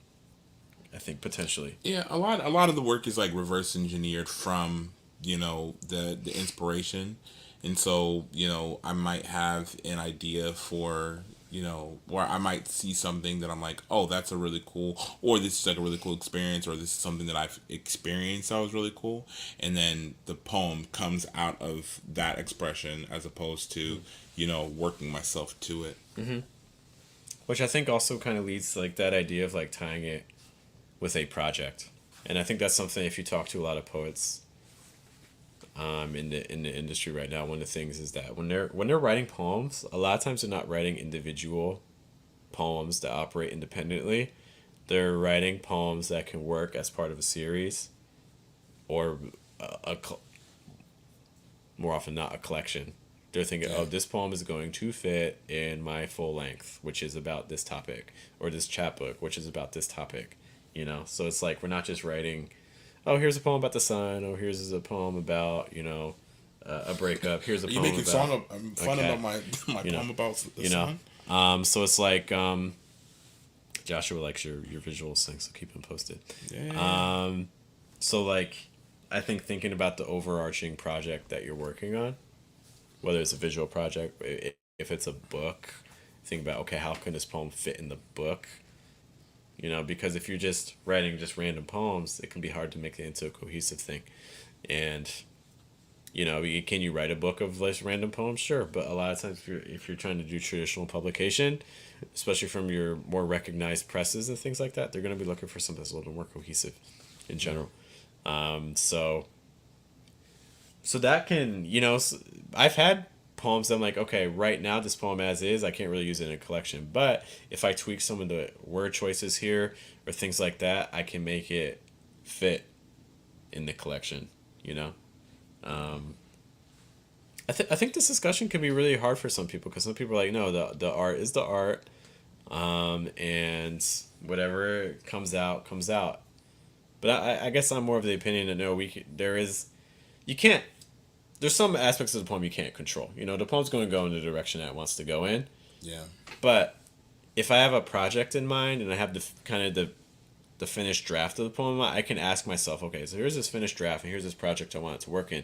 I think potentially. Yeah, a lot of the work is like reverse engineered from the inspiration, and so I might have an idea for where I might see something that I'm like, oh, that's a really cool, or this is like a really cool experience, or this is something that I've experienced that was really cool, and then the poem comes out of that expression as opposed to working myself to it. Which I think also kind of leads to like that idea of like tying it with a project, and I think that's something if you talk to a lot of poets, in the industry right now, one of the things is that when they're writing poems, a lot of times they're not writing individual poems that operate independently. They're writing poems that can work as part of a series, or more often not a collection. They're thinking, oh, this poem is going to fit in my full length, which is about this topic, or this chapbook, which is about this topic. So it's like we're not just writing, oh, here's a poem about the sun, oh, here's a poem about a breakup, here's a poem making about fun about my poem about the sun. So it's like Joshua likes your visuals thing, so keep him posted. So like I think thinking about the overarching project that you're working on, whether it's a visual project, if it's a book, think about, okay, how can this poem fit in the book? because if you're just writing just random poems, it can be hard to make it into a cohesive thing. And can you write a book of like random poems? Sure, but a lot of times if you're trying to do traditional publication, especially from your more recognized presses and things like that, they're going to be looking for something that's a little more cohesive in general. So that can, I've had poems that I'm like, okay, right now this poem as is, I can't really use it in a collection. But if I tweak some of the word choices here or things like that, I can make it fit in the collection, I think this discussion can be really hard for some people because some people are like, no, the art is the art, and whatever comes out comes out. But I guess I'm more of the opinion that no, you can't. There's some aspects of the poem you can't control. The poem's going to go in the direction that it wants to go in. Yeah. But if I have a project in mind and I have the finished draft of the poem, I can ask myself, okay, so here's this finished draft and here's this project I want it to work in.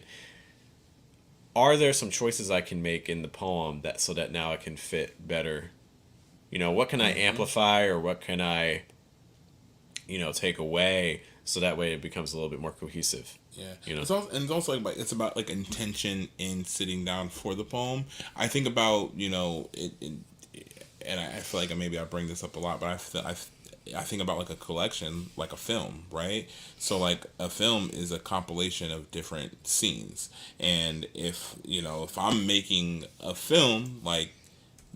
Are there some choices I can make in the poem so that now it can fit better? What can I amplify or what can I, take away so that way it becomes a little bit more cohesive? Yeah, it's also like it's about like intention in sitting down for the poem. I think about and I feel like maybe I bring this up a lot, but I think about like a collection, like a film, right? So like a film is a compilation of different scenes, and if I'm making a film, like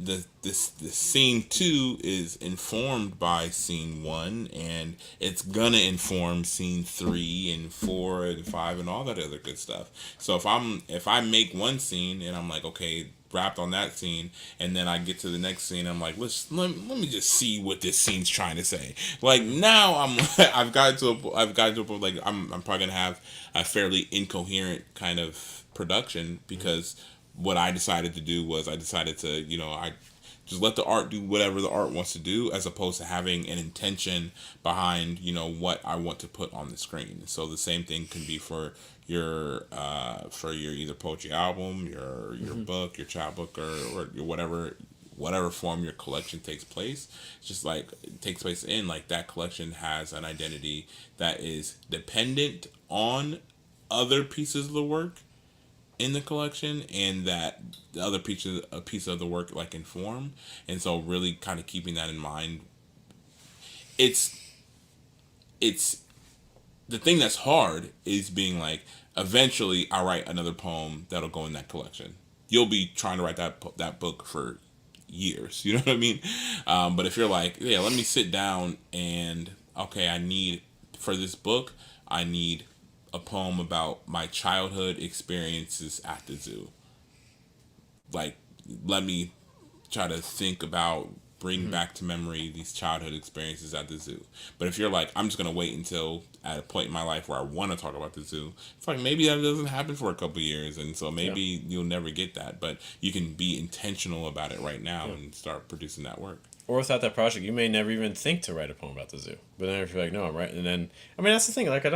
the scene 2 is informed by scene 1, and it's gonna inform scene 3 and 4 and 5 and all that other good stuff. So if I make one scene and I'm like, okay, wrapped on that scene, and then I get to the next scene, I'm like, let me just see what this scene's trying to say. Like now I've gotten to a point like I'm probably gonna have a fairly incoherent kind of production because what I decided to do was I decided to, I just let the art do whatever the art wants to do, as opposed to having an intention behind, what I want to put on the screen. So the same thing can be for your either poetry album, your book, your chapbook, or your whatever form your collection takes place. It's just like it takes place in, like, that collection has an identity that is dependent on other pieces of the work in the collection, and that the other piece of the work like inform. And so really kind of keeping that in mind, it's the thing that's hard is being like, eventually I write another poem that'll go in that collection. You'll be trying to write that book for years, you know what I mean? But if you're like, yeah, let me sit down and, okay, for this book, I need a poem about my childhood experiences at the zoo. Like, let me try to think about, bring back to memory these childhood experiences at the zoo. But if you're like, I'm just going to wait until at a point in my life where I want to talk about the zoo, it's like maybe that doesn't happen for a couple years, and so maybe you'll never get that. But you can be intentional about it right now and start producing that work. Or without that project, you may never even think to write a poem about the zoo. But then if you're like, no, I'm writing, and then, that's the thing, like,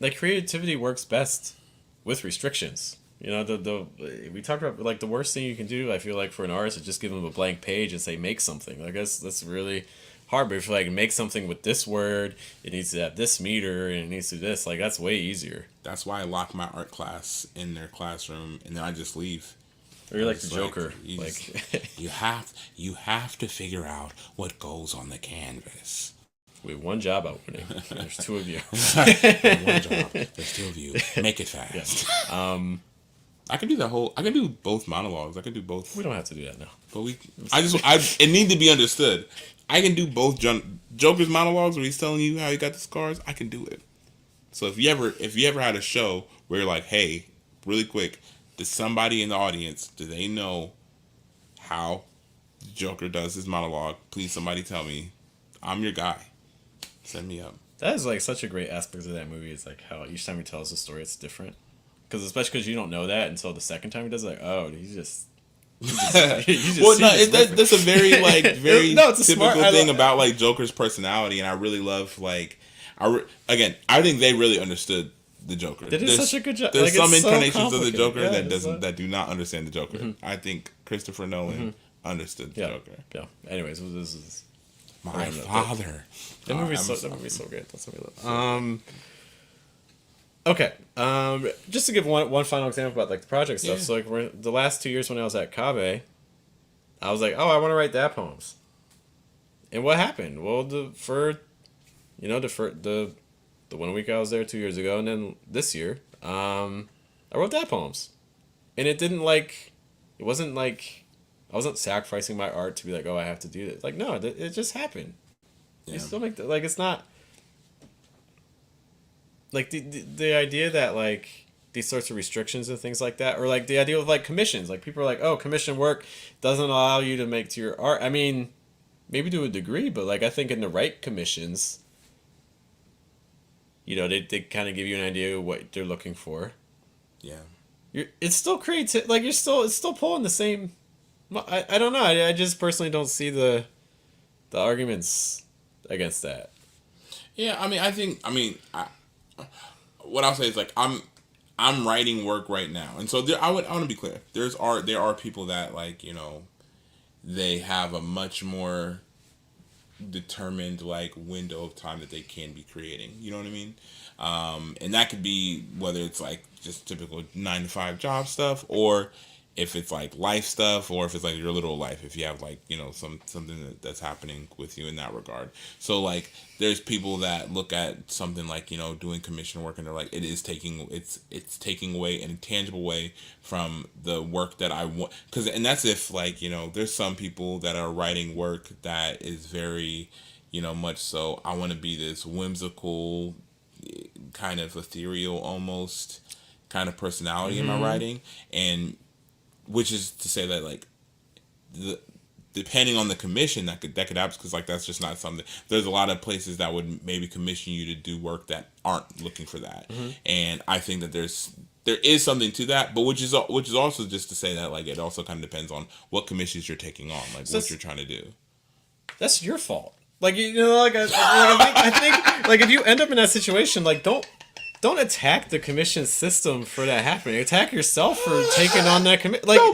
like, creativity works best with restrictions. We talked about, like, the worst thing you can do, I feel like, for an artist is just give them a blank page and say, make something. Like, that's really hard. But if you like, make something with this word, it needs to have this meter, and it needs to do this, like, that's way easier. That's why I lock my art class in their classroom, and then I just leave. Or you're like the Joker. You have to figure out what goes on the canvas. We have one job opening. There's two of you. One job. There's two of you. Make it fast. Yeah. I can do both monologues. I can do both. We don't have to do that now. But it need to be understood. I can do both Joker's monologues where he's telling you how he got the scars. I can do it. So if you ever had a show where you're like, hey, really quick, does somebody in the audience, do they know how the Joker does his monologue? Please, somebody tell me. I'm your guy. Send me up. That is like such a great aspect of that movie. It's like how each time he tells the story, it's different. Especially because you don't know that until the second time he does it. Like, oh, he's just well, no, that's a very very typical thing about like Joker's personality, and I really love like I think they really understood the Joker. They did such a good job. There's some incarnations of the Joker that do not understand the Joker. I think Christopher Nolan understood the Joker. Yeah. Anyways, this is My don't know. father. That movie's so good. That's what we love. Okay. Just to give one final example about like the project stuff. Yeah. So like the last 2 years when I was at Kabe, I was like, oh, I want to write dad poems. And what happened? Well, the 1 week I was there 2 years ago, and then this year, I wrote dad poems, and it wasn't like I wasn't sacrificing my art to be like, oh, I have to do this. Like, no, it just happened. Yeah. You still make like it's not like the idea that like these sorts of restrictions and things like that, or like the idea of like commissions. Like people are like, oh, commission work doesn't allow you to make to your art. I mean, maybe to a degree, but like I think in the right commissions, they kind of give you an idea of what they're looking for. Yeah. It's still creative. Like it's still pulling the same. I don't know. I just personally don't see the arguments against that. Yeah, what I'll say is like I'm writing work right now, and so I want to be clear. There are people that like they have a much more determined like window of time that they can be creating. You know what I mean? And that could be whether it's like just typical 9 to 5 job stuff, or if it's like life stuff, or if it's like your literal life, if you have like something that's happening with you in that regard. So like there's people that look at something like doing commission work, and they're like it's taking away in a tangible way from the work that I want, and that's if like there's some people that are writing work that is very much so I want to be this whimsical kind of ethereal almost kind of personality in my writing, and which is to say that like depending on the commission that could happen, because like that's just not something. There's a lot of places that would maybe commission you to do work that aren't looking for that, and I think that there is something to that, but which is also just to say that like it also kind of depends on what commissions you're taking on, like what you're trying to do. That's your fault. Like like I think like if you end up in that situation, like don't attack the commission system for that happening. Attack yourself for taking on that commission. Like, no,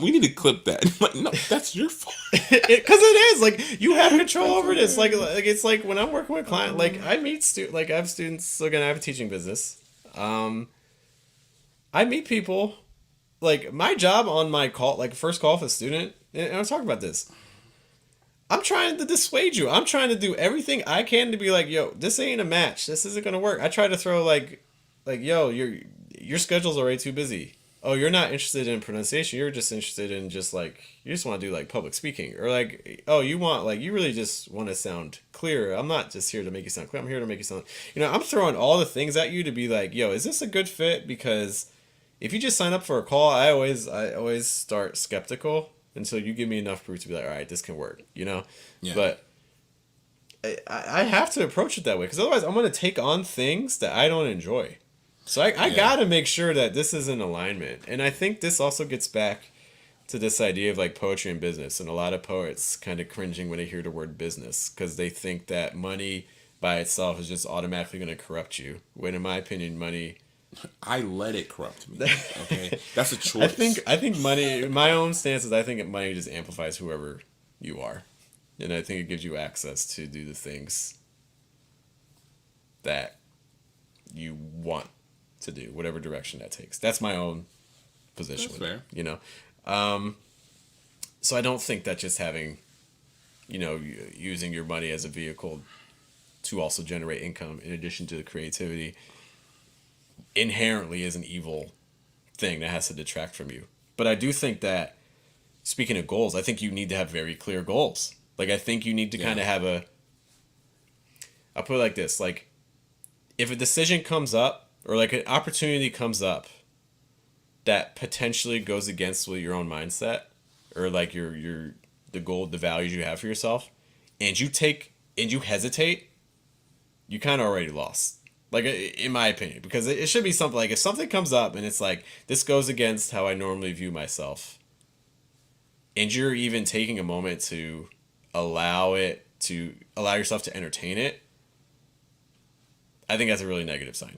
we need to clip that. Like, no, that's your fault. Because it is like you have control over this. Like it's like when I'm working with clients. Like I meet I have students. So again, I have a teaching business. I meet people. Like my job on my call, like first call for a student, and I'm talking about this. I'm trying to dissuade you. I'm trying to do everything I can to be like, yo, this ain't a match. This isn't gonna work. I try to throw like, yo, your schedule's already too busy. Oh, you're not interested in pronunciation. You're just interested in just like you just want to do like public speaking, or like, oh, you really just want to sound clear. I'm not just here to make you sound clear. I'm here to make you sound. I'm throwing all the things at you to be like, yo, is this a good fit? Because if you just sign up for a call, I always start skeptical until you give me enough proof to be like, all right, this can work, Yeah. But I have to approach it that way, because otherwise I'm going to take on things that I don't enjoy. So I got to make sure that this is in alignment. And I think this also gets back to this idea of like poetry and business. And a lot of poets kind of cringing when they hear the word business, because they think that money by itself is just automatically going to corrupt you. When in my opinion, money... I let it corrupt me. Okay, that's a choice. I think money. My own stance is I think money just amplifies whoever you are, and I think it gives you access to do the things that you want to do, whatever direction that takes. That's my own position. That's fair. So I don't think that just having, using your money as a vehicle to also generate income in addition to the creativity inherently is an evil thing that has to detract from you. But I do think that, speaking of goals, I think you need to have very clear goals. Like, I think you need to kind of have I'll put it like this, like, if a decision comes up, or like an opportunity comes up that potentially goes against with your own mindset, or like the goal, the values you have for yourself, and you hesitate, you kind of already lost. Like, in my opinion, because it should be something like, if something comes up and it's like, this goes against how I normally view myself, and you're even taking a moment to allow yourself to entertain it, I think that's a really negative sign.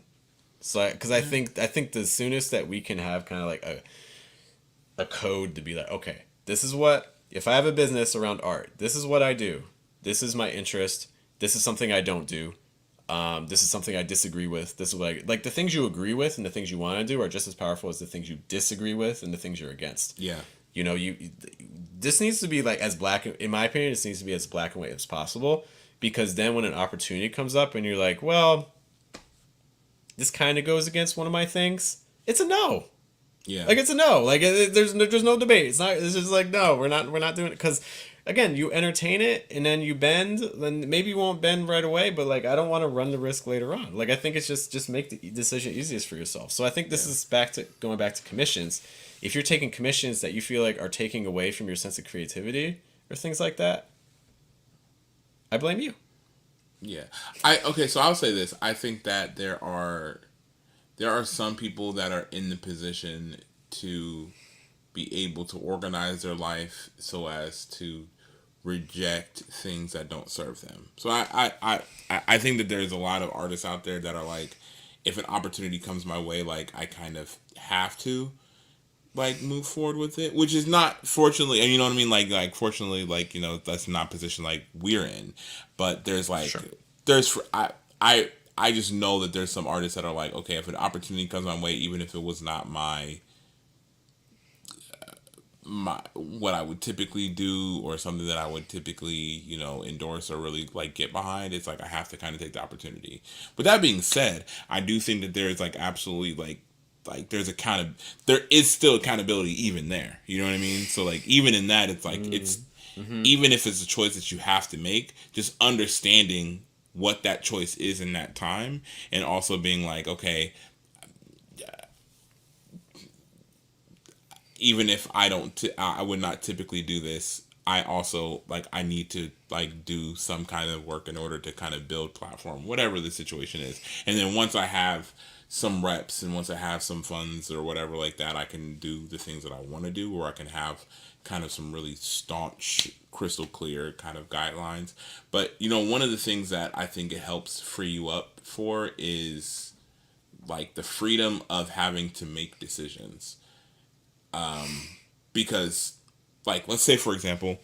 So, because I think the soonest that we can have kind of like a code to be like, okay, this is what if I have a business around art, this is what I do. This is my interest. This is something I don't do. This is something I disagree with. This is what I like. The things you agree with and the things you want to do are just as powerful as the things you disagree with and the things you're against. Yeah. You know, this needs to be like as black, in my opinion, this needs to be as black and white as possible, because then when an opportunity comes up and you're like, well, this kind of goes against one of my things, it's a no. Yeah. Like it's a no. Like there's no debate. It's not. It's just like no. We're not doing it because again, you entertain it and then you bend. Then maybe you won't bend right away, but like I don't want to run the risk later on. Like I think it's just make the decision easiest for yourself. So I think this is going back to commissions. If you're taking commissions that you feel like are taking away from your sense of creativity or things like that, I blame you. Yeah. So I'll say this. I think that there are some people that are in the position to be able to organize their life so as to reject things that don't serve them. So I think that there's a lot of artists out there that are like, if an opportunity comes my way, like I kind of have to like move forward with it, which is not, fortunately, and you know what I mean, like fortunately, like, you know, that's not position like we're in, but there's like Sure. there's I just know that there's some artists that are like, okay, if an opportunity comes my way, even if it was not my what I would typically do or something that I would typically, you know, endorse or really like get behind, it's like I have to kind of take the opportunity. But that being said, I do think that there's like absolutely like there is still accountability even there. You know what I mean? So like even in that, it's like it's even if it's a choice that you have to make, just understanding what that choice is in that time, and also being like, okay, even if I would not typically do this, I also like I need to like do some kind of work in order to kind of build platform, whatever the situation is. And then once I have some reps and once I have some funds or whatever like that, I can do the things that I want to do, or I can have kind of some really staunch, crystal clear kind of guidelines. But you know, one of the things that I think it helps free you up for is like the freedom of having to make decisions. Because like, let's say for example,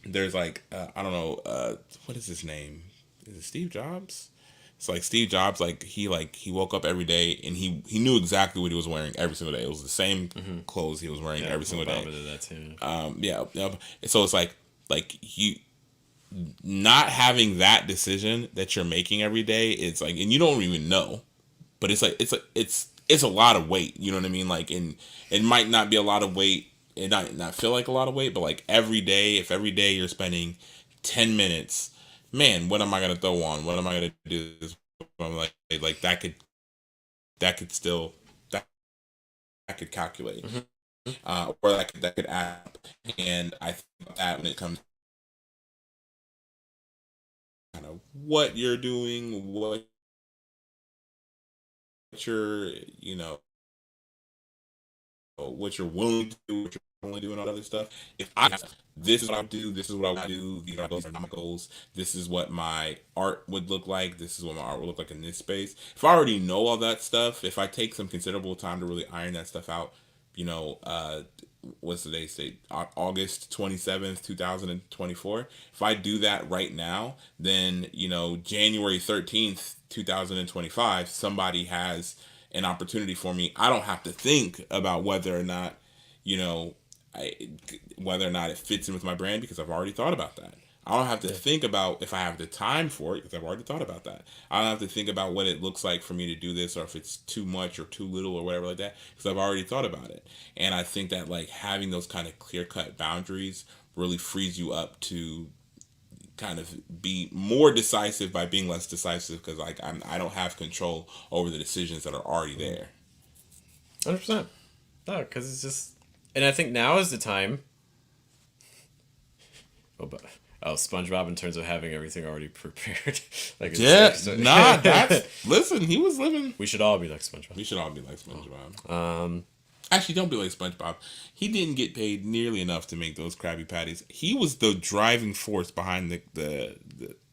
there's like I don't know, what is his name? Is it Steve Jobs? It's like Steve Jobs, like he woke up every day and he knew exactly what he was wearing every single day. It was the same clothes he was wearing every single day. Did that too. Yeah. So it's like you not having that decision that you're making every day. It's like, and you don't even know, but it's like it's a lot of weight. You know what I mean? Like, and it might not be a lot of weight. It not feel like a lot of weight, but like every day, if every day you're spending 10 minutes, man, what am I gonna throw on? What am I gonna do? I'm like that could still that could calculate, or that could add up. And I think that when it comes to kind of what you're doing, what you're, you know, what you're willing to do, what you're only doing, all that other stuff. If I this is what I do, this is what I would do, these are my goals, this is what my art would look like, this is what my art would look like in this space. If I already know all that stuff, if I take some considerable time to really iron that stuff out, you know, what's today's date? August 27th, 2024. If I do that right now, then, you know, January 13th, 2025, somebody has an opportunity for me. I don't have to think about whether or not, you know, whether or not it fits in with my brand, because I've already thought about that. I don't have to think about if I have the time for it, because I've already thought about that. I don't have to think about what it looks like for me to do this, or if it's too much or too little or whatever like that, because I've already thought about it. And I think that like having those kind of clear cut boundaries really frees you up to kind of be more decisive by being less decisive, because like I don't have control over the decisions that are already there. 100%. No, because it's just, and I think now is the time. SpongeBob in terms of having everything already prepared. Like listen, he was living. We should all be like SpongeBob. We should all be like SpongeBob. Actually, don't be like SpongeBob. He didn't get paid nearly enough to make those Krabby Patties. He was the driving force behind the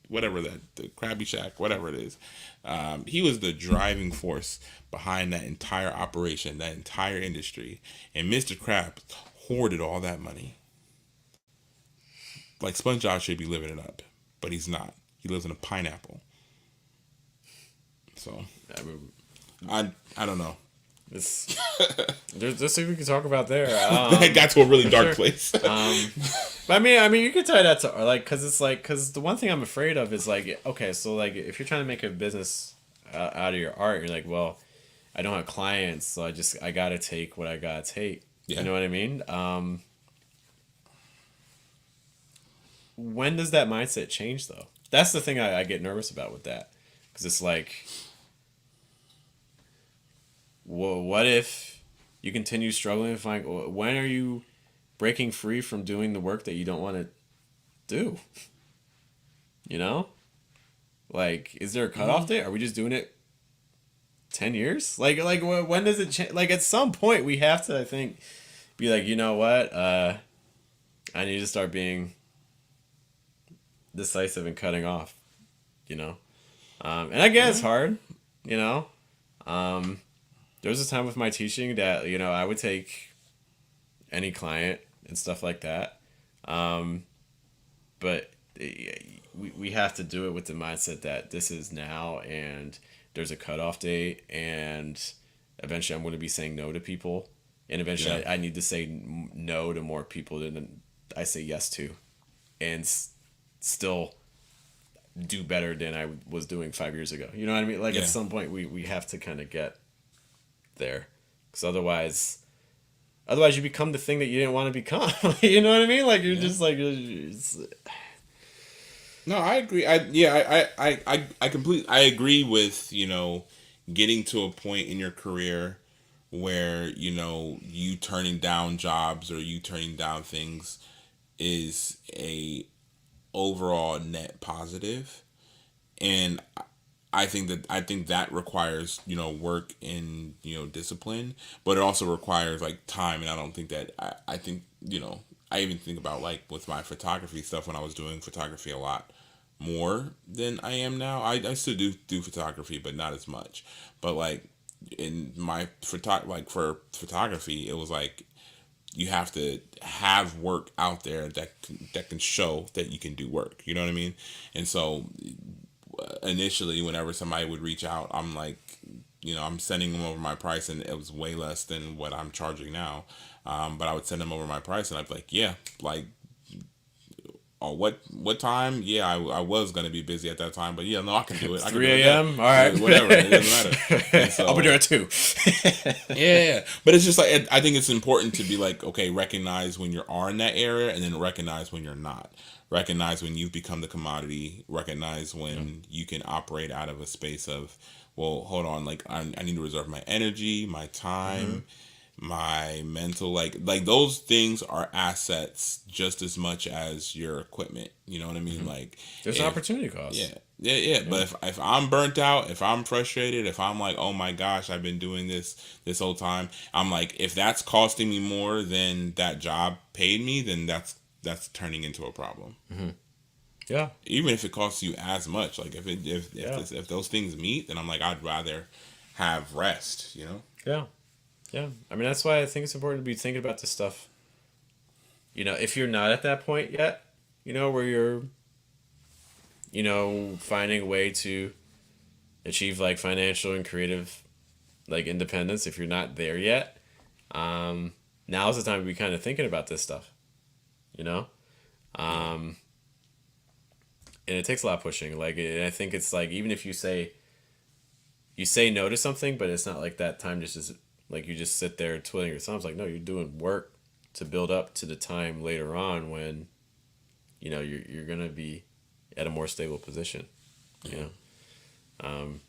whatever the Krabby Shack, whatever it is. He was the driving force behind that entire operation, that entire industry. And Mr. Krabs hoarded all that money. Like SpongeBob should be living it up, but he's not. He lives in a pineapple. So I mean, I don't know. it's there's things we can talk about there. That got to a really dark place. But I mean, you could tie that to like, cause the one thing I'm afraid of is like, okay, so like if you're trying to make a business out of your art, you're like, well, I don't have clients, so I gotta take what I gotta take. Yeah. You know what I mean? When does that mindset change though? That's the thing I get nervous about with that, because it's like, well, what if you continue struggling and find, when are you breaking free from doing the work that you don't want to do? You know, like, is there a cutoff date? Are we just doing it 10 years? Like when does it change? Like, at some point we have to, I think, be like, you know what, I need to start being decisive and cutting off, you know. And I get it's hard, you know. There was a time with my teaching that, you know, I would take any client and stuff like that. But we have to do it with the mindset that this is now, and there's a cutoff date, and eventually I'm going to be saying no to people, and eventually I need to say no to more people than I say yes to, and still do better than I was doing 5 years ago. You know what I mean? Like, at some point we have to kind of get there, because otherwise you become the thing that you didn't want to become. You know what I mean? Like, you're just like, No, I agree. I completely, I agree with, you know, getting to a point in your career where, you know, you turning down jobs or you turning down things is a overall net positive. And I think that requires, you know, work and, you know, discipline, but it also requires like time. And I don't think that I think, you know, I even think about like with my photography stuff, when I was doing photography a lot more than I am now. I still do photography, but not as much. But like in my for photography, it was like you have to have work out there that can show that you can do work. You know what I mean? And so initially, whenever somebody would reach out, I'm like, you know, I'm sending them over my price, and it was way less than what I'm charging now. But I would send them over my price, and I'd be like, yeah, like, oh, what time? Yeah, I was gonna be busy at that time, but yeah, no, I can do it. I can 3 do it a.m. All right, whatever. It doesn't matter. And so, I'll be there at 2. yeah, but it's just like, I think it's important to be like, okay, recognize when you are in that area, and then recognize when you're not. Recognize when you've become the commodity. Recognize when you can operate out of a space of, well, hold on, like I need to reserve my energy, my time, my mental, like those things are assets just as much as your equipment. You know what I mean? Like, There's an opportunity cost. Yeah. But if I'm burnt out, if I'm frustrated, if I'm like, oh my gosh, I've been doing this whole time, I'm like, if that's costing me more than that job paid me, then that's turning into a problem. Yeah. Even if it costs you as much, like if those things meet, then I'm like, I'd rather have rest. You know? Yeah. I mean, that's why I think it's important to be thinking about this stuff. You know, if you're not at that point yet, you know, where you're, you know, finding a way to achieve like financial and creative like independence, if you're not there yet, now's the time to be kind of thinking about this stuff. You know? And it takes a lot of pushing. Like, I think it's like, even if you say no to something, but it's not like that time just like you just sit there twiddling your thumbs. Like, no, you're doing work to build up to the time later on when, you know, you're gonna be at a more stable position. You know,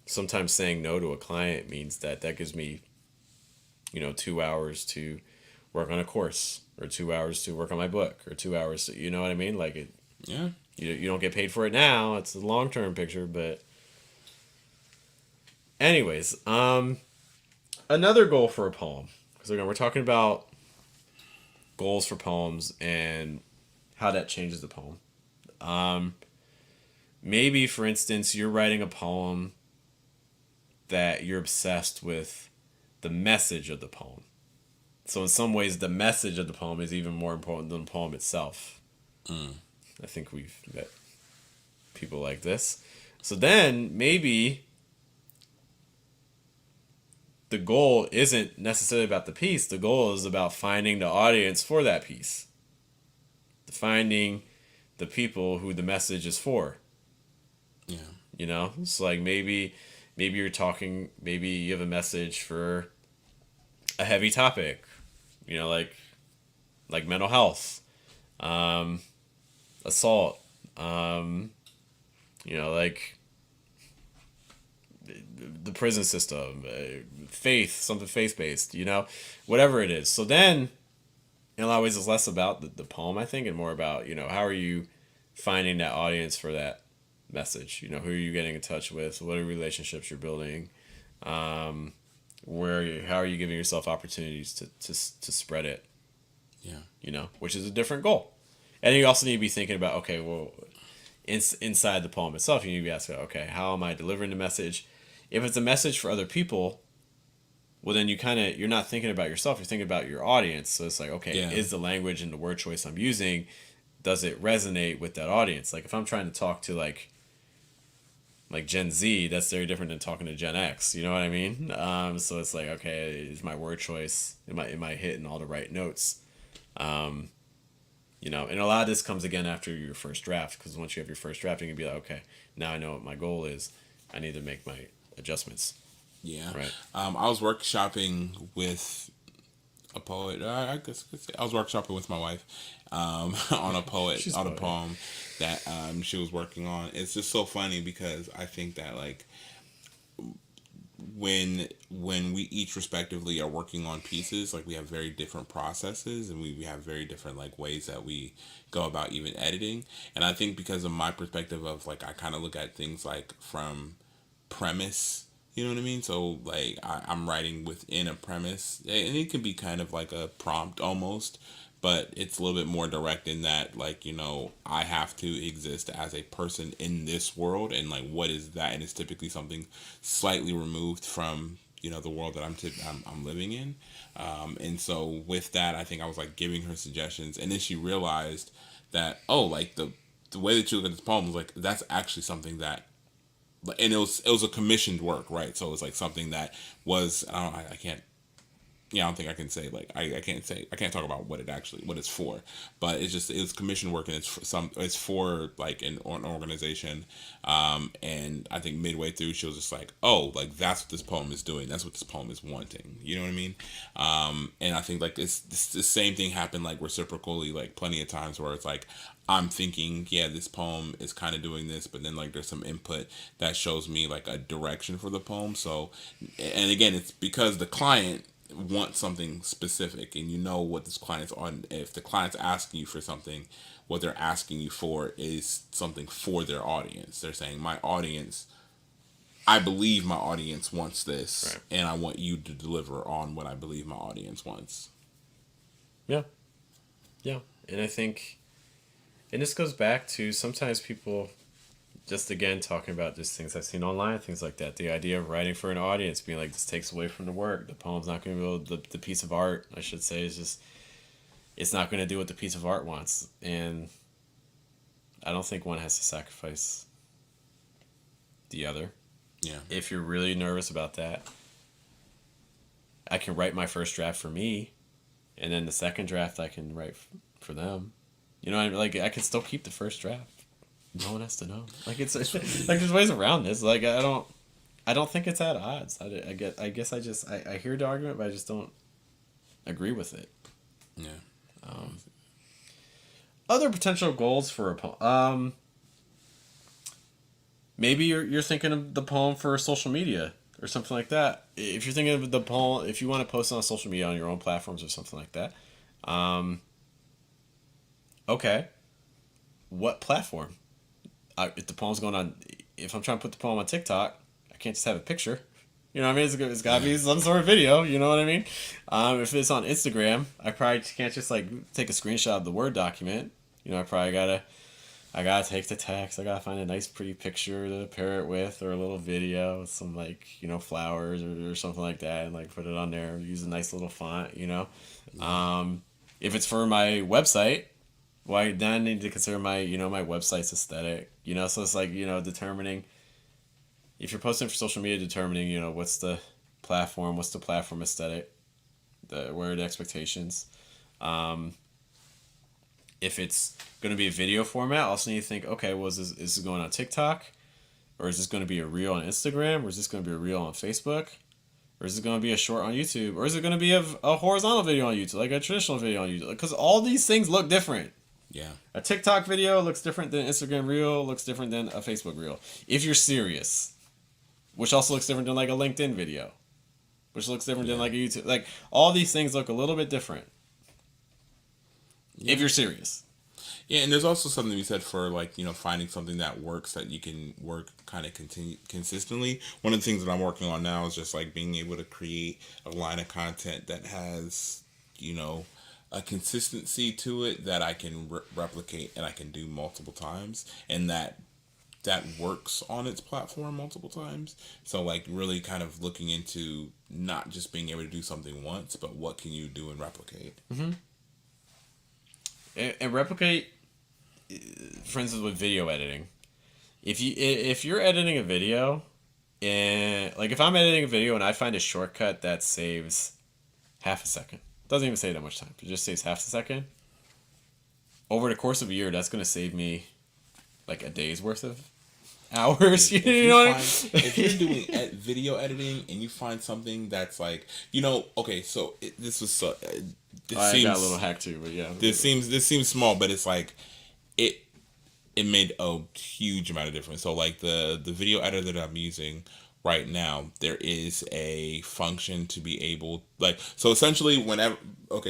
sometimes saying no to a client means that gives me, you know, 2 hours to work on a course, or 2 hours to work on my book, or 2 hours to, you know what I mean? Like, it. Yeah. You don't get paid for it now. It's a long term picture, but. Anyways, another goal for a poem, because again, we're talking about goals for poems and how that changes the poem. Maybe, for instance, you're writing a poem that you're obsessed with the message of the poem. So in some ways, the message of the poem is even more important than the poem itself. I think we've met people like this. So then maybe the goal isn't necessarily about the piece. The goal is about finding the audience for that piece. Finding the people who the message is for. Yeah. You know? It's like maybe you're talking, maybe you have a message for a heavy topic. You know, like mental health, assault, you know, like the prison system, faith, something faith-based, you know, whatever it is. So then, in a lot of ways, it's less about the poem, I think, and more about, you know, how are you finding that audience for that message? You know, who are you getting in touch with? What are relationships you're building? How are you giving yourself opportunities to spread it? Yeah. You know, which is a different goal. And you also need to be thinking about, okay, well, inside the poem itself, you need to be asking, okay, how am I delivering the message? If it's a message for other people, well, then you're not thinking about yourself, you're thinking about your audience. So it's like, okay, is the language and the word choice I'm using, does it resonate with that audience? Like if I'm trying to talk to like Gen Z, that's very different than talking to Gen X. You know what I mean? So it's like, okay, is my word choice, am I hitting all the right notes? You know, and a lot of this comes again after your first draft, because once you have your first draft, you can be like, okay, now I know what my goal is. I need to make my adjustments. Yeah. Right. I was workshopping with a poet. I guess I could say I was workshopping with my wife on a poem that she was working on. It's just so funny because I think that like when we each respectively are working on pieces, like we have very different processes and we have very different like ways that we go about even editing. And I think because of my perspective of like I kind of look at things like from premise, you know what I mean? So like I'm writing within a premise, and it can be kind of like a prompt almost, but it's a little bit more direct in that, like, you know, I have to exist as a person in this world, and like what is that? And it's typically something slightly removed from, you know, the world that I'm living in. And so with that, I think I was like giving her suggestions, and then she realized that, oh, like the way that you look at this poem was like that's actually something that, and it was a commissioned work, right? So it was like something that was I can't, yeah, I don't think I can say like I can't talk about what it's for, but it was commission work, and it's for like an organization, and I think midway through she was just like, oh, like that's what this poem is doing, that's what this poem is wanting, you know what I mean? And I think like it's the same thing happened like reciprocally, like plenty of times where it's like I'm thinking, yeah, this poem is kind of doing this, but then like there's some input that shows me like a direction for the poem. So, and again, it's because the client want something specific, and you know what this client's on. If the client's asking you for something, what they're asking you for is something for their audience. They're saying, my audience, I believe my audience wants this, right, and I want you to deliver on what I believe my audience wants. Yeah. And I think, and this goes back to sometimes people, just again talking about just things I've seen online, things like that. The idea of writing for an audience, being like, this takes away from the work. The poem's not going to be able the piece of art, I should say, is just, it's not going to do what the piece of art wants. And I don't think one has to sacrifice the other. Yeah. If you're really nervous about that, I can write my first draft for me, and then the second draft I can write for them. You know, like I can still keep the first draft. No one has to know. Like it's like there's ways around this. Like I don't think it's at odds. I guess I hear the argument, but I just don't agree with it. Yeah. Other potential goals for a poem. Maybe you're thinking of the poem for social media or something like that. If you're thinking of the poem, if you want to post it on social media on your own platforms or something like that, okay, what platform? If the poem's going on, if I'm trying to put the poem on TikTok, I can't just have a picture. You know what I mean? It's got to be some sort of video. You know what I mean? If it's on Instagram, I probably can't just like take a screenshot of the Word document. You know, I probably got to I gotta take the text. I gotta find a nice, pretty picture to pair it with, or a little video with some like flowers or something like that, and like put it on there. Use a nice little font. Yeah. If it's for my website, why then I need to consider my my website's aesthetic. So it's like determining if you're posting for social media, determining what's the platform aesthetic, where are the expectations. Um, if it's going to be a video format, also need to think, okay, well, is this going on TikTok? Or is this going to be a reel on Instagram? Or is this going to be a reel on Facebook? Or is it going to be a short on YouTube? Or is it going to be a horizontal video on YouTube, like a traditional video on YouTube? Because all these things look different. Yeah. A TikTok video looks different than Instagram reel, looks different than a Facebook reel. If you're serious, which also looks different than like a LinkedIn video, which looks different than like a YouTube. Like all these things look a little bit different. If you're serious. Yeah, and there's also something to be said for like finding something that works that you can work kind of consistently. One of the things that I'm working on now is just like being able to create a line of content that has a consistency to it that I can replicate and I can do multiple times, and that works on its platform multiple times. So like really kind of looking into not just being able to do something once, but what can you do and replicate. Mm-hmm. And replicate, for instance, with video editing. If you're editing a video, and like if I'm editing a video and I find a shortcut that saves half a second, doesn't even save that much time, it just saves half a second. Over the course of a year, that's gonna save me like a day's worth of hours. If you know what I mean? if you're doing video editing and you find something that's like okay, so this was so this I seems got a little hack too, but yeah. this seems small, but it's like it made a huge amount of difference. So like the video editor that I'm using right now, there is a function to be able so essentially whenever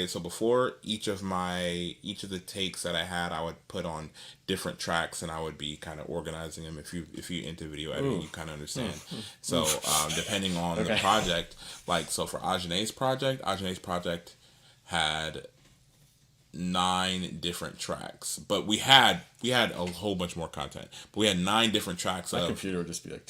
so before each of the takes that I had, I would put on different tracks and I would be kind of organizing them. If you into video editing, you kind of understand. So depending on the project, like so for Ajay's project had 9 different tracks, but we had a whole bunch more content, but we had 9 different tracks. My computer would just be like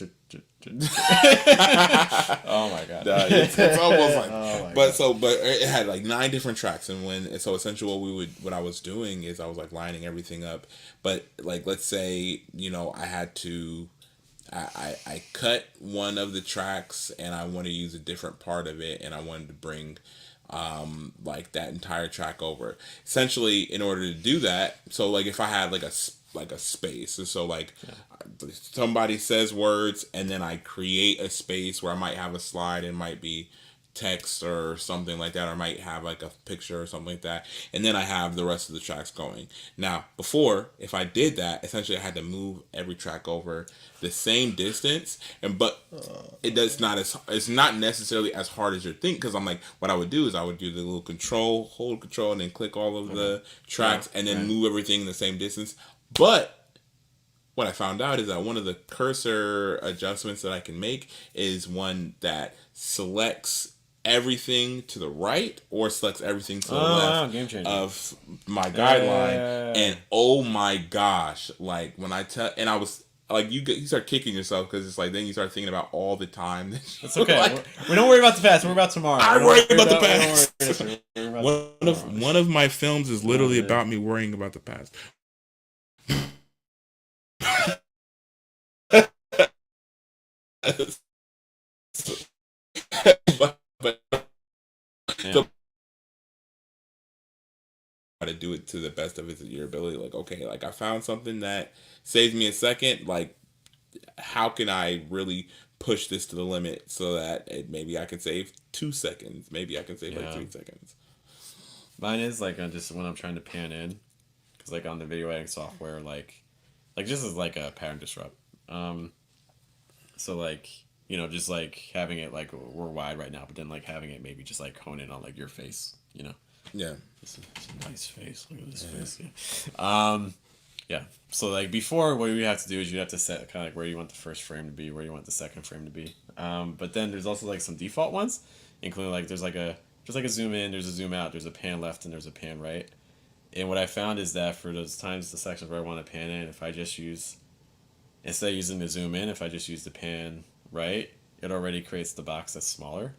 oh my god. It's almost like but it had like 9 different tracks, and so essentially what I was doing is I was like lining everything up. But like let's say I had to I cut one of the tracks and I want to use a different part of it, and I wanted to bring like that entire track over. Essentially, in order to do that, so like if I had like a space, and so like somebody says words, and then I create a space where I might have a slide, and might be text or something like that, or I might have like a picture or something like that, and then I have the rest of the tracks going. Now, before, if I did that, essentially I had to move every track over the same distance, but it's not necessarily as hard as you think, because I'm like, what I would do is I would do the little hold control, and then click all of the tracks, and then move everything in the same distance. But what I found out is that one of the cursor adjustments that I can make is one that selects everything to the right or selects everything to the left of my guideline. And oh my gosh, like when I tell, and I was like, you start kicking yourself, because it's like then you start thinking about all the time. It's okay. Like, we don't worry about the past. We're about tomorrow. I worry about the past. One of my films is literally about me worrying about the past. but so try to do it to the best of your ability. Like, okay, like I found something that saves me a second. Like, how can I really push this to the limit so that maybe I can save 2 seconds, maybe I can save like 3 seconds. Mine is like just when I'm trying to pan in, because like on the video editing software, like just as like a pattern disrupt. So like just like having it like we're wide right now, but then like having it maybe just like hone in on like your face, Yeah. It's a nice face. Look at this face. Yeah. Yeah. So like before, what you have to do is you have to set kind of like where you want the first frame to be, where you want the second frame to be. But then there's also like some default ones, including like there's like a zoom in, there's a zoom out, there's a pan left, and there's a pan right. And what I found is that for those times, the sections where I want to pan in, if I just use, instead of using the zoom in, if I just use the pan right, it already creates the box that's smaller.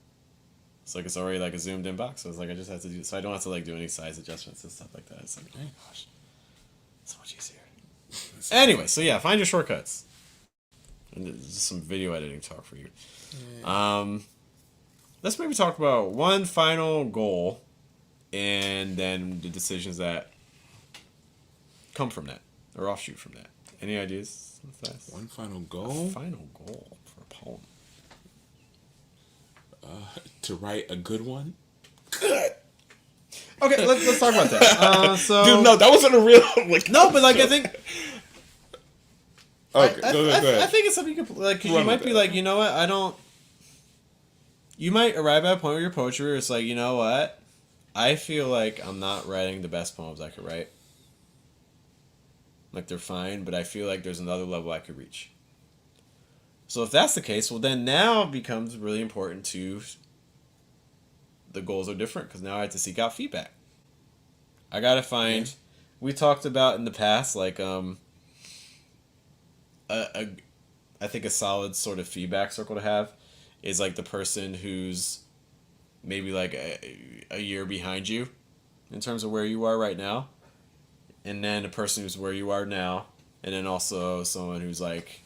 It's like it's already like a zoomed in box. So it's like I just have to do, so I don't have to like do any size adjustments and stuff like that. It's like, oh my gosh, so much easier. Anyway, so yeah, find your shortcuts. And just some video editing talk for you. Let's maybe talk about one final goal, and then the decisions that come from that or offshoot from that. Any ideas? One final goal. Final goal for a poem. To write a good one. Good. Okay, let's talk about that. Dude, no, that wasn't a real like. No, but like I think. Okay, go ahead. I think it's something you could like. Cause you might be like, you know what? I don't. You might arrive at a point with your poetry where it's like, you know what? I feel like I'm not writing the best poems I could write. Like they're fine, but I feel like there's another level I could reach. So if that's the case, well then now it becomes really important to. The goals are different because now I have to seek out feedback. I gotta find. Yeah. We talked about in the past like I think a solid sort of feedback circle to have is like the person who's maybe like a year behind you in terms of where you are right now, and then a person who's where you are now, and then also someone who's like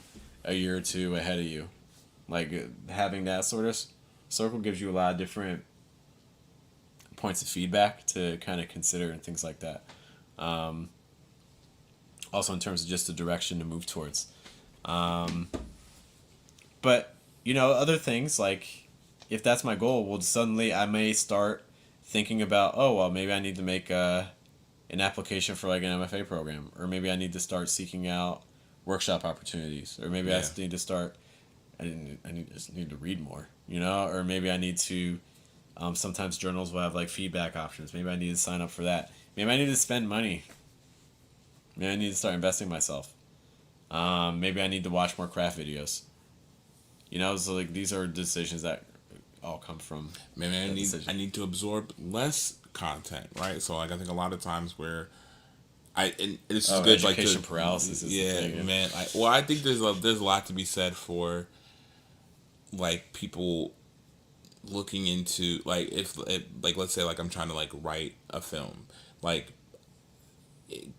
a year or two ahead of you. Like having that sort of circle gives you a lot of different points of feedback to kind of consider and things like that. Also in terms of just the direction to move towards. But, you know, other things like if that's my goal, well, suddenly I may start thinking about, oh, well, maybe I need to make an application for like an MFA program, or maybe I need to start seeking out workshop opportunities, or maybe I need to start, just need to read more, you know, or maybe I need to, sometimes journals will have like feedback options. Maybe I need to sign up for that. Maybe I need to spend money. Maybe I need to start investing myself. Maybe I need to watch more craft videos. You know, so like these are decisions that all come from. Maybe I need to absorb less content, right? So like I think a lot of times where this is good like education paralysis. Is yeah, the thing, man. I think there's a lot to be said for like people looking into like if like let's say like I'm trying to like write a film like.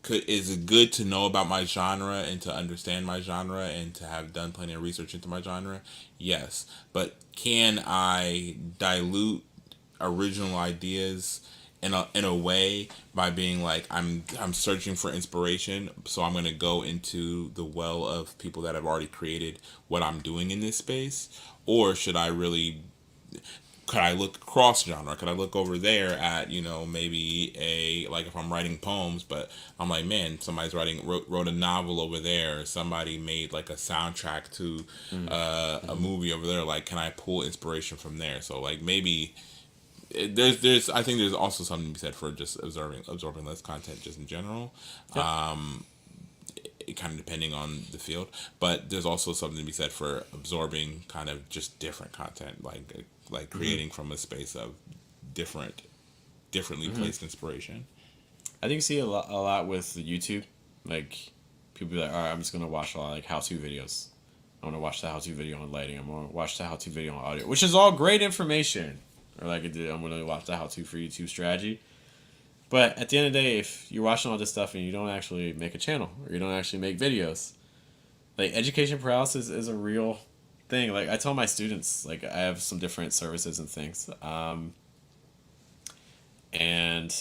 Is it good to know about my genre and to understand my genre and to have done plenty of research into my genre? Yes. But can I dilute original ideas in a way by being like I'm searching for inspiration, so I'm going to go into the well of people that have already created what I'm doing in this space? Or should I really could I look cross genre? Could I look over there at, you know, maybe like if I'm writing poems, but I'm like, man, somebody's wrote a novel over there, or somebody made like a soundtrack to a movie over there. Like, can I pull inspiration from there? So like maybe there's I think there's also something to be said for just absorbing less content just in general. Yep. Kind of depending on the field, but there's also something to be said for absorbing kind of just different content, like creating from a space of differently placed inspiration. I think you see a lot with YouTube. Like people be like, all right, I'm just gonna watch a lot of like how-to videos. I'm gonna watch the how-to video on lighting. I'm gonna watch the how-to video on audio, which is all great information. Or like I'm gonna watch the how-to for YouTube strategy. But at the end of the day, if you're watching all this stuff and you don't actually make a channel or you don't actually make videos, like education paralysis is a real thing. Like I tell my students, like I have some different services and things. And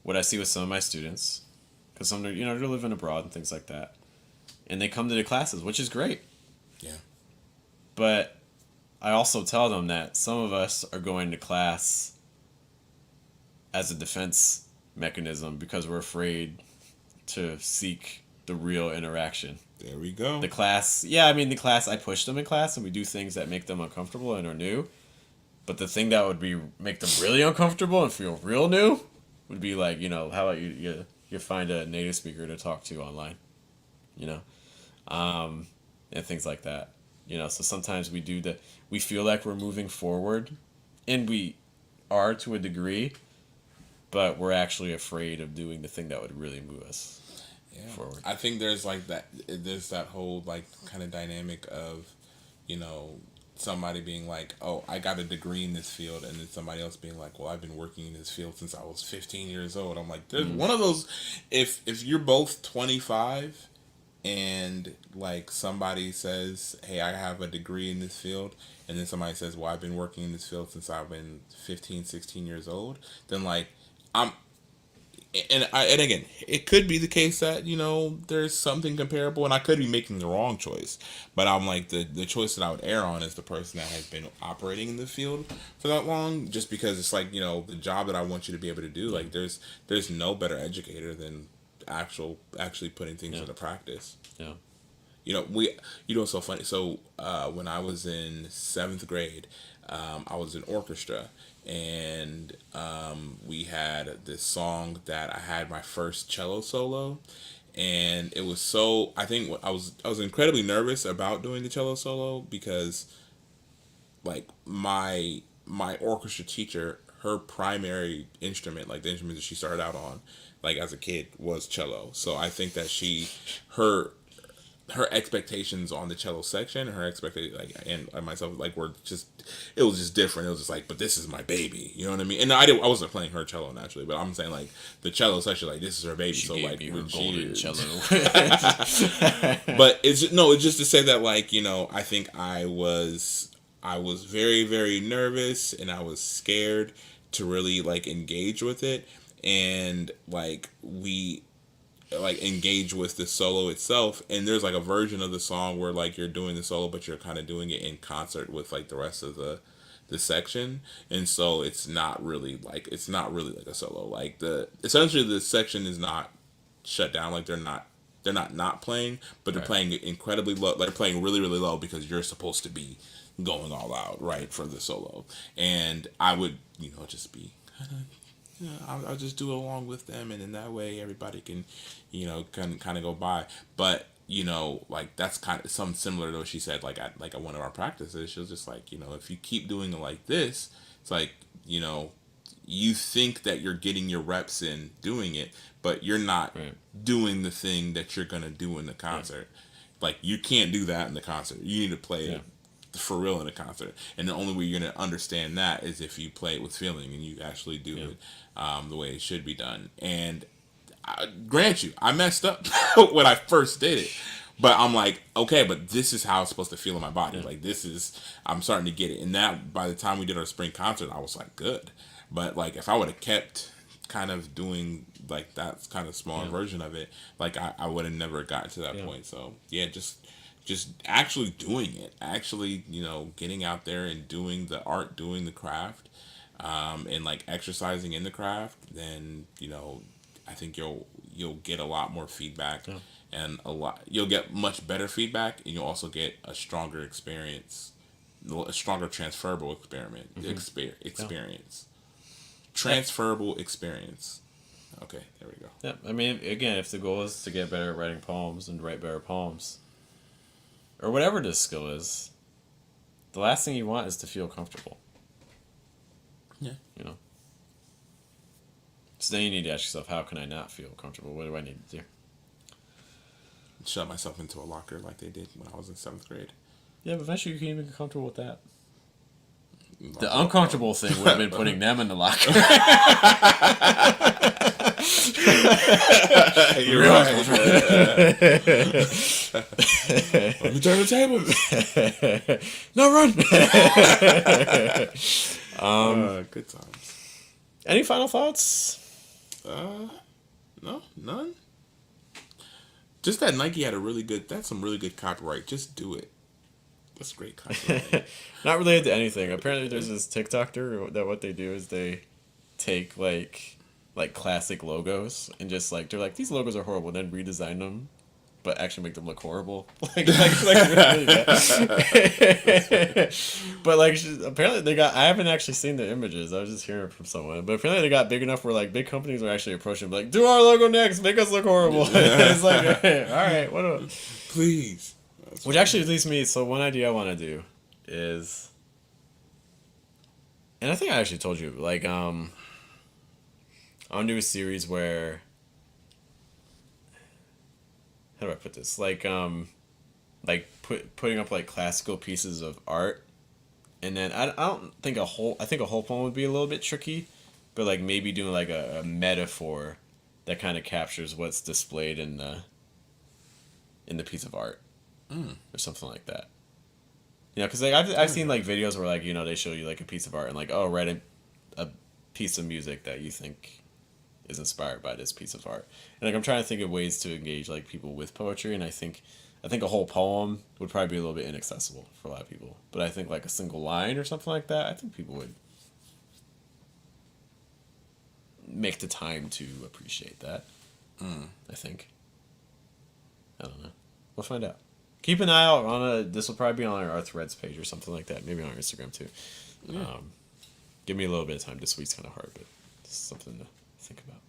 what I see with some of my students, because some they're living abroad and things like that, and they come to the classes, which is great. Yeah. But I also tell them that some of us are going to class as a defense mechanism because we're afraid to seek the real interaction. There we go. The class, I push them in class and we do things that make them uncomfortable and are new. But the thing that would make them really uncomfortable and feel real new would be like, you know, how about you find a native speaker to talk to online, you know, and things like that. You know, so sometimes we feel like we're moving forward, and we are to a degree. but we're actually afraid of doing the thing that would really move us forward. I think there's like that. There's that whole like kind of dynamic of, you know, somebody being like, "Oh, I got a degree in this field," and then somebody else being like, "Well, I've been working in this field since I was 15 years old." I'm like, there's one of those. If you're both 25, and like somebody says, "Hey, I have a degree in this field," and then somebody says, "Well, I've been working in this field since I've been 15, 16 years old," then like I'm and again, it could be the case that, you know, there's something comparable, and I could be making the wrong choice. But I'm like, the choice that I would err on is the person that has been operating in the field for that long, just because it's like, you know, the job that I want you to be able to do. Like, there's no better educator than actually putting things into practice. Yeah. You know, it's so funny. So when I was in 7th grade, I was in orchestra, and we had this song that I had my first cello solo, and it was so, I think I was incredibly nervous about doing the cello solo because like my orchestra teacher, her primary instrument, like the instrument that she started out on, like as a kid, was cello. So I think that her expectations on the cello section, her expectation, like, and myself, like, were just, it was just different. It was just like, but this is my baby, you know what I mean? And I wasn't playing her cello naturally, but I'm saying like the cello section, like, this is her baby. She so gave like me her when golden cello. But it's just to say that, like, you know, I think I was very, very nervous, and I was scared to really like engage with it, and like we like engage with the solo itself. And there's like a version of the song where like you're doing the solo, but you're kind of doing it in concert with like the rest of the section, and so it's not really like a solo. Like essentially the section is not shut down. Like they're not playing, but they're playing incredibly low. Like they're playing really, really low because you're supposed to be going all out, right, for the solo. And I would, you know, just be I'll just do it along with them, and in that way everybody can, you know, kind of go by. But, you know, like that's kind of something similar to what she said, like at one of our practices. She was just like, you know, if you keep doing it like this, it's like, you know, you think that you're getting your reps in doing it, but you're not doing the thing that you're gonna do in the concert. Like, you can't do that in the concert. You need to play it for real in a concert, and the only way you're gonna understand that is if you play it with feeling and you actually do it the way it should be done. And I grant you, I messed up when I first did it, but I'm like, okay, but this is how it's supposed to feel in my body. Like, I'm starting to get it. And that, by the time we did our spring concert, I was like, good. But like, if I would have kept kind of doing like that kind of small version of it, like I would have never gotten to that point. So yeah, just actually doing it, actually, you know, getting out there and doing the art, doing the craft, and like exercising in the craft, then, you know, I think you'll get a lot more feedback, and you'll get much better feedback, and you'll also get a stronger experience, a stronger transferable experience. Transferable experience. Okay, there we go. Yeah, I mean, again, if the goal is to get better at writing poems and write better poems, or whatever this skill is, the last thing you want is to feel comfortable. Yeah. You know? So then you need to ask yourself, how can I not feel comfortable? What do I need to do? Shut myself into a locker like they did when I was in 7th grade. Yeah, but eventually you can even get comfortable with that. The uncomfortable thing would have been putting them in the locker. You're right. Let me turn the tables. No, run. Good times. Any final thoughts? No, none. Just that Nike had that's some really good copyright. Just do it. That's great copyright. Not related to anything. Apparently, there's this TikToker that what they do is they take like classic logos and just like, they're like, these logos are horrible, and then redesign them, but actually make them look horrible. like really bad. But like, apparently they got, I haven't actually seen the images, I was just hearing it from someone, but apparently they got big enough where like big companies are actually approaching them like, do our logo next, make us look horrible. It's like, hey, all right, what please. Which actually leads me, so one idea I want to do is, and I think I actually told you, like, I I want to do a series where, how do I put this? Putting up like classical pieces of art, and then I don't think I think a whole poem would be a little bit tricky, but like maybe doing like a metaphor that kind of captures what's displayed in the piece of art, or something like that. You know, because like I've seen like videos where like, you know, they show you like a piece of art and like, oh, write a piece of music that you think is inspired by this piece of art. And like I'm trying to think of ways to engage like people with poetry, and I think a whole poem would probably be a little bit inaccessible for a lot of people. But I think like a single line or something like that, I think people would make the time to appreciate that. I think. I don't know. We'll find out. Keep an eye out on this will probably be on our Threads page or something like that. Maybe on our Instagram too. Yeah. Give me a little bit of time. This week's kind of hard, but it's something to think about.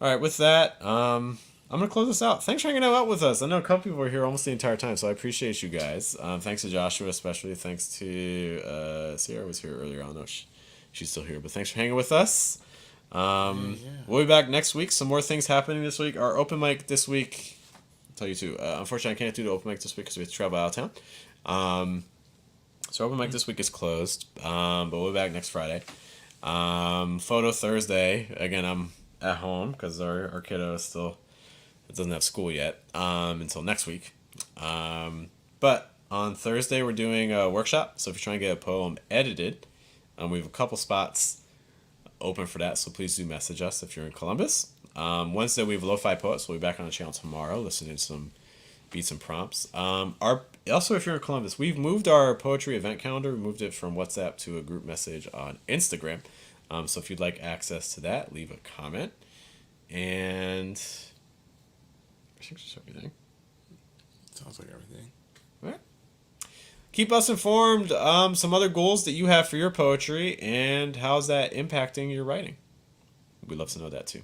All right, with that, I'm gonna close this out. Thanks for hanging out with us. I know a couple people were here almost the entire time, so I appreciate you guys. Thanks to Joshua, especially. Thanks to Sierra was here earlier. I don't know if she's still here, but thanks for hanging with us. We'll be back next week. Some more things happening this week. Our open mic this week. I'll tell you too. Unfortunately, I can't do the open mic this week because we have to travel out of town. So open mic this week is closed. But we'll be back next Friday. Photo Thursday. Again, I'm at home because our kiddo is still doesn't have school yet until next week. But on Thursday we're doing a workshop. So if you're trying to get a poem edited, we have a couple spots open for that. So please do message us if you're in Columbus. Wednesday we have Lo-Fi Poets. We'll be back on the channel tomorrow, listening to some beats and prompts. Also, if you're in Columbus, we've moved our poetry event calendar. We moved it from WhatsApp to a group message on Instagram. So if you'd like access to that, leave a comment. And I think that's everything. Sounds like everything. All right. Keep us informed. Some other goals that you have for your poetry, and how's that impacting your writing? We'd love to know that too.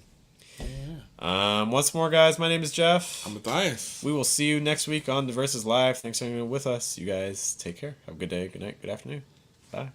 Yeah. Once more, guys, my name is Jeff. I'm Matthias. We will see you next week on The Versus Live. Thanks for hanging with us. You guys take care. Have a good day, good night, good afternoon. Bye.